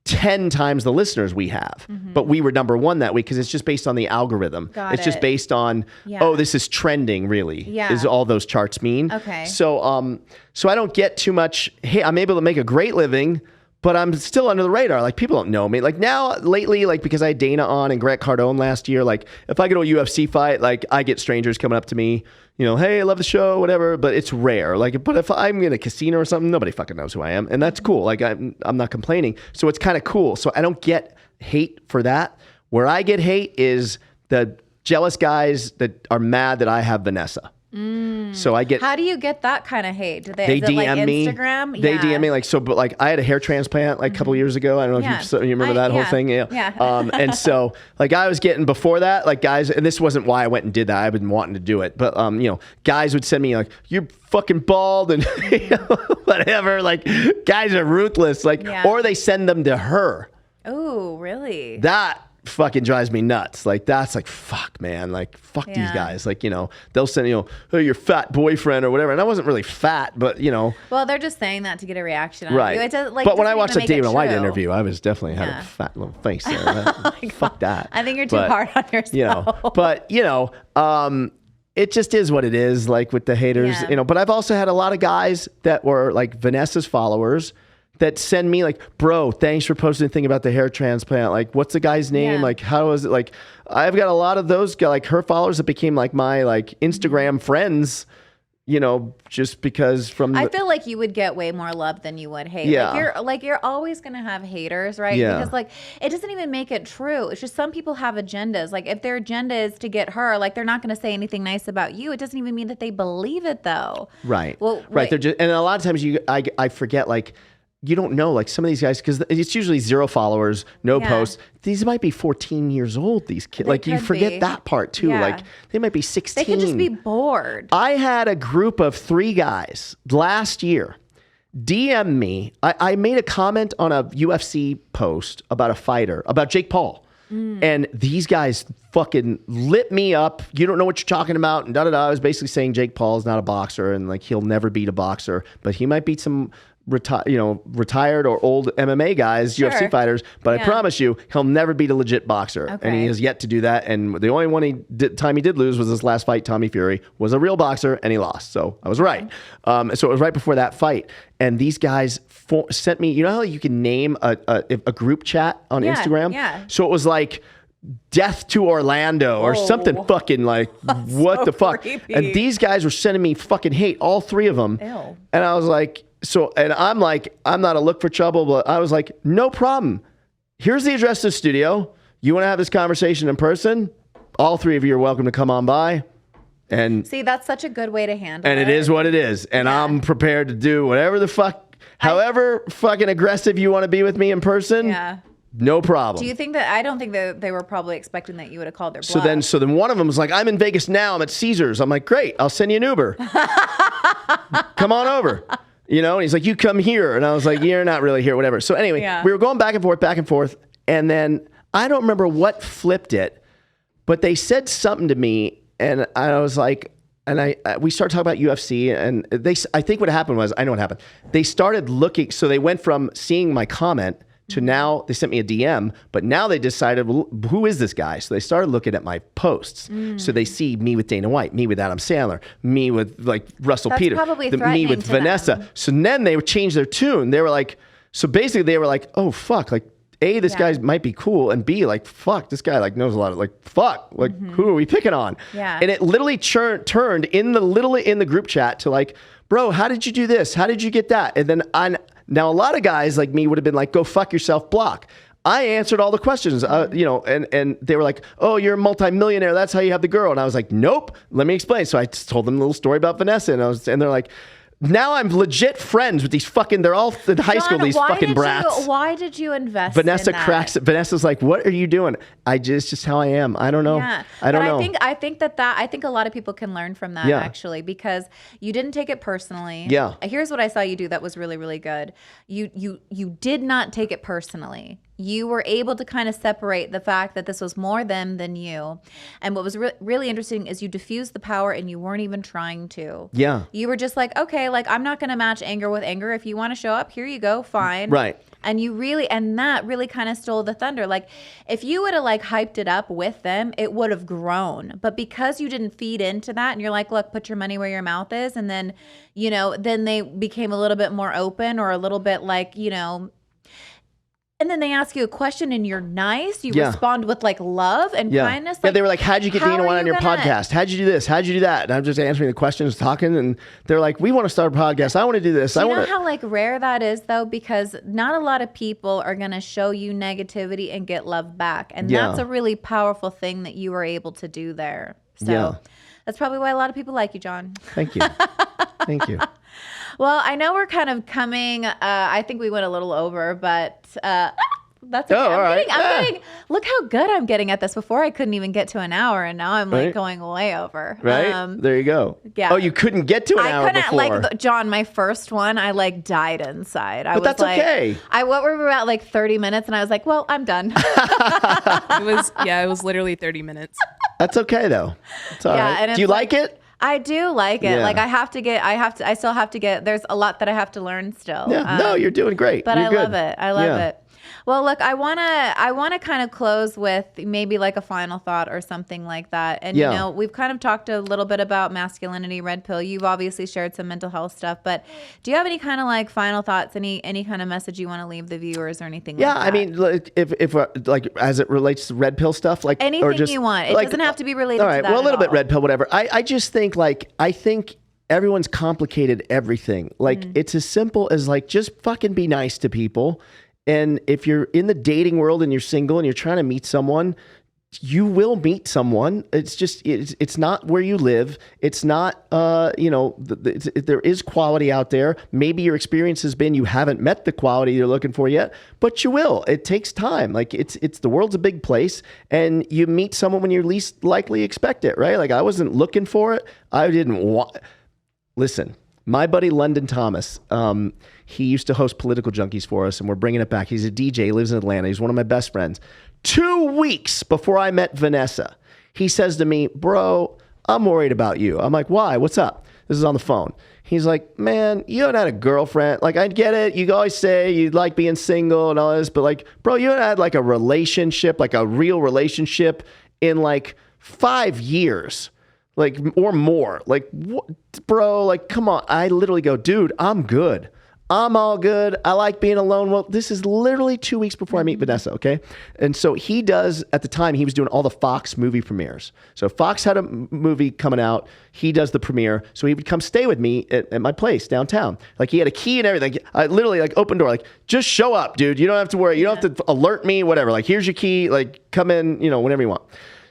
10 times the listeners we have, but we were number 1 that week because it's just based on the algorithm. It's just based on, this is trending really, is all those charts mean. Okay. So, so I don't get too much, hey, I'm able to make a great living, but I'm still under the radar. Like people don't know me. Like now lately, like because I had Dana on and Grant Cardone last year, like if I go to a UFC fight, like I get strangers coming up to me, hey, I love the show, whatever, but it's rare. Like, but if I'm in a casino or something, nobody fucking knows who I am. And that's cool. Like I'm not complaining. So it's kind of cool. So I don't get hate for that. Where I get hate is the jealous guys that are mad that I have Vanessa. So I get. How do you get that kind of hate? Do they is it DM like me. Instagram? They DM me like so. But like I had a hair transplant like a couple years ago. I don't know if you remember that whole thing. Yeah. And so like I was getting before that like guys, and this wasn't why I went and did that. I've been wanting to do it, but guys would send me like you're fucking bald and whatever. Like guys are ruthless. Like or they send them to her. Oh, really? That fucking drives me nuts. Like that's like fuck, man. Like fuck these guys. Like they'll send hey, your fat boyfriend or whatever. And I wasn't really fat, but Well, they're just saying that to get a reaction out right. of you. It does, like, but when I watched the the David White interview, I was definitely had a fat little face there. Fuck that. I think you're too hard on yourself. But it just is what it is. Like with the haters, But I've also had a lot of guys that were like Vanessa's followers that send me like, bro, thanks for posting a thing about the hair transplant. Like, what's the guy's name? Like, how is it? Like, I've got a lot of those like her followers that became like my like Instagram friends, just because I feel like you would get way more love than you would hate. Yeah. Like you're always going to have haters, right? Yeah. Because like, it doesn't even make it true. It's just some people have agendas. Like if their agenda is to get her, like they're not going to say anything nice about you. It doesn't even mean that they believe it though. Right. Well, right. They're just, and a lot of times I forget like, you don't know, like some of these guys, because it's usually 0 followers, no posts. These might be 14 years old, these kids. Like you forget that part too. Like they might be 16. They could just be bored. I had a group of 3 guys last year DM me. I made a comment on a UFC post about a fighter, about Jake Paul. And these guys fucking lit me up. You don't know what you're talking about. And I was basically saying Jake Paul is not a boxer and like he'll never beat a boxer, but he might beat some retired or old MMA guys, UFC fighters, but I promise you, he'll never beat a legit boxer. Okay. And he has yet to do that. And the only one time he did lose was his last fight. Tommy Fury was a real boxer and he lost. So I was right. So it was right before that fight. And these guys sent me, how you can name a group chat on Instagram? Yeah. So it was like, Death to Orlando or something fucking like, what the fuck? Creepy. And these guys were sending me fucking hate, all 3 of them. Ew. And I was like, and I'm like, I'm not a look for trouble, but I was like, no problem. Here's the address to the studio. You want to have this conversation in person? All 3 of you are welcome to come on by. And see, that's such a good way to handle it. And it is what it is. And I'm prepared to do whatever the fuck, however fucking aggressive you want to be with me in person. Yeah. No problem. Do you think that, I don't think that they were probably expecting that you would have called their bluff. So then one of them was like, I'm in Vegas now. I'm at Caesars. I'm like, great. I'll send you an Uber. Come on over. And he's like, you come here. And I was like, you're not really here, whatever. So anyway, we were going back and forth. And then I don't remember what flipped it, but they said something to me. And I was like, we started talking about UFC and I think what happened was, I know what happened. They started looking. So they went from seeing my comment to now they sent me a DM, but now they decided, well, who is this guy? So they started looking at my posts. So they see me with Dana White, me with Adam Sandler, me with like Russell Peters, me with Vanessa. Them. So then they would change their tune. They were like, so basically they were like, oh fuck, like A, this guy might be cool, and B, like fuck, this guy like knows a lot of like fuck, like who are we picking on? Yeah. And it literally turned in the group chat to like, bro, how did you do this? How did you get that? And then now a lot of guys like me would have been like, go fuck yourself, block. I answered all the questions, and they were like, oh, you're a multimillionaire. That's how you have the girl. And I was like, nope, let me explain. So I told them a little story about Vanessa, and they're like, Now I'm legit friends with these fucking, they're all in high school, these fucking brats. Why did you invest Vanessa in that? cracks it. Vanessa's like, what are you doing? It's just how I am. I don't know. Yeah. I don't know. I think a lot of people can learn from that actually, because you didn't take it personally. Yeah. Here's what I saw you do that was really, really good. You did not take it personally. You were able to kind of separate the fact that this was more them than you. And what was really interesting is you diffused the power and you weren't even trying to. Yeah. You were just like, okay, like I'm not going to match anger with anger. If you want to show up, here you go, fine. Right. And that really kind of stole the thunder. Like if you would have like hyped it up with them, it would have grown. But because you didn't feed into that and you're like, look, put your money where your mouth is. And then, then they became a little bit more open or a little bit like, and then they ask you a question and you're nice. You respond with like love and kindness. Like, they were like, how'd you get Dana on your podcast? How'd you do this? How'd you do that? And I'm just answering the questions, talking. And they're like, we want to start a podcast. I want to do this. You know how like rare that is though? Because not a lot of people are going to show you negativity and get love back. And that's a really powerful thing that you were able to do there. So that's probably why a lot of people like you, Jon. Thank you. Thank you. Well, I know we're kind of coming. I think we went a little over, but that's okay. I'm getting. Look how good I'm getting at this. Before I couldn't even get to an hour, and now I'm like going way over. Right there, you go. Yeah. Oh, you couldn't get to an hour before. Like Jon. My first one, I like died inside. But that's like, okay. What were we about like 30 minutes, and I was like, well, I'm done. It was literally 30 minutes. That's okay though. It's all right. Do you like it? I do like it. Yeah. Like I still have to get, there's a lot that I have to learn still. Yeah. No, you're doing great. But you're I good. love it. I love it. Well, look, I want to kind of close with maybe like a final thought or something like that. And, we've kind of talked a little bit about masculinity, red pill. You've obviously shared some mental health stuff, but do you have any kind of like final thoughts, any kind of message you want to leave the viewers or anything like that? Yeah, I mean, if like as it relates to red pill stuff, like anything or just, you want. It doesn't have to be related all right, to that. Well, a little bit red pill, whatever. I just think I think everyone's complicated everything. Like it's as simple as like just fucking be nice to people. And if you're in the dating world and you're single and you're trying to meet someone, you will meet someone. It's just, it's not where you live. It's not, there is quality out there. Maybe your experience has been you haven't met the quality you're looking for yet, but you will. It takes time. Like it's the world's a big place and you meet someone when you least likely expect it, right? Like I wasn't looking for it. I didn't want, listen, my buddy London Thomas, he used to host Political Junkies for us, and we're bringing it back. He's a DJ, he lives in Atlanta. He's one of my best friends. 2 weeks before I met Vanessa, he says to me, bro, I'm worried about you. I'm like, why? What's up? This is on the phone. He's like, man, you haven't had a girlfriend. Like, I get it. You always say you like being single and all this, but like, bro, you haven't had like a relationship, like a real relationship in like 5 years. Like, or more. Like, what, bro, like, come on. I literally go, dude, I'm good. I'm all good. I like being alone. Well, this is literally 2 weeks before I meet Vanessa, okay? And so he does, at the time, he was doing all the Fox movie premieres. So Fox had a movie coming out. He does the premiere. So he would come stay with me at my place downtown. Like, he had a key and everything. I literally, like, open door, like, just show up, dude. You don't have to worry. You don't have to alert me, whatever. Like, here's your key. Like, come in, whenever you want.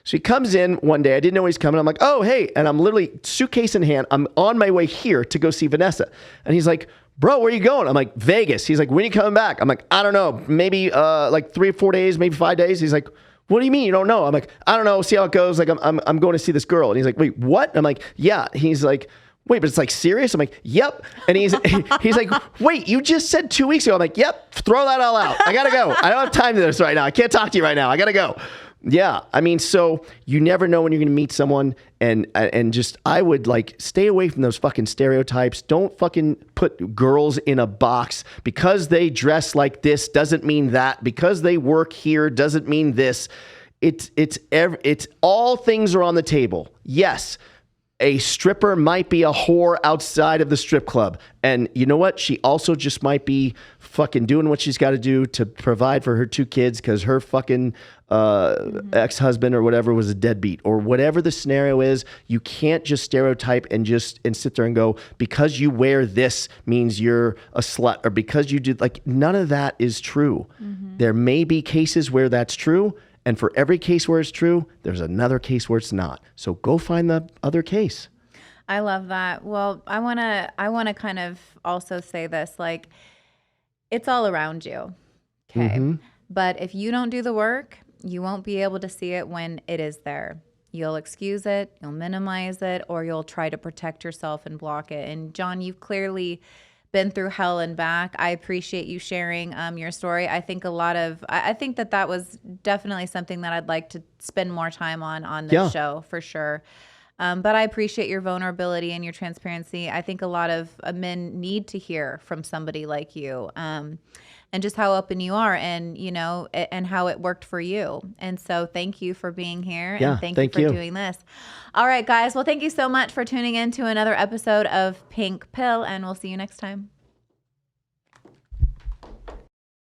So he comes in one day. I didn't know he's coming. I'm like, oh, hey. And I'm literally suitcase in hand. I'm on my way here to go see Vanessa. And he's like, bro, where are you going? I'm like, Vegas. He's like, when are you coming back? I'm like, I don't know. Maybe like 3 or 4 days, maybe 5 days. He's like, what do you mean you don't know? I'm like, I don't know. See how it goes. Like, I'm going to see this girl. And he's like, wait, what? I'm like, yeah. He's like, wait, but it's like serious? I'm like, yep. And he's like, wait, you just said 2 weeks ago. I'm like, yep, throw that all out. I got to go. I don't have time for this right now. I can't talk to you right now. I got to go. Yeah. I mean, so you never know when you're going to meet someone and just, I would like stay away from those fucking stereotypes. Don't fucking put girls in a box. Because they dress like this doesn't mean that. Because they work here doesn't mean this. It's all things are on the table. Yes. A stripper might be a whore outside of the strip club. And you know what? She also just might be fucking doing what she's got to do to provide for her 2 kids because her fucking ex-husband or whatever was a deadbeat or whatever the scenario is. You can't just stereotype and sit there and go, because you wear this means you're a slut, or because you did, like, none of that is true. There may be cases where that's true. And for every case where it's true, there's another case where it's not. So go find the other case. I love that. Well, I want to kind of also say this, like, it's all around you. Okay. Mm-hmm. But if you don't do the work, you won't be able to see it when it is there. You'll excuse it, you'll minimize it, or you'll try to protect yourself and block it. And Jon, you've clearly been through hell and back. I appreciate you sharing your story. I think I think that was definitely something that I'd like to spend more time on this Yeah. show for sure. But I appreciate your vulnerability and your transparency. I think a lot of men need to hear from somebody like you, and just how open you are, and and how it worked for you. And so, thank you for being here, Yeah, and thank thank you for you. doing this. All right, guys. Well, thank you so much for tuning in to another episode of Pink Pill, and we'll see you next time.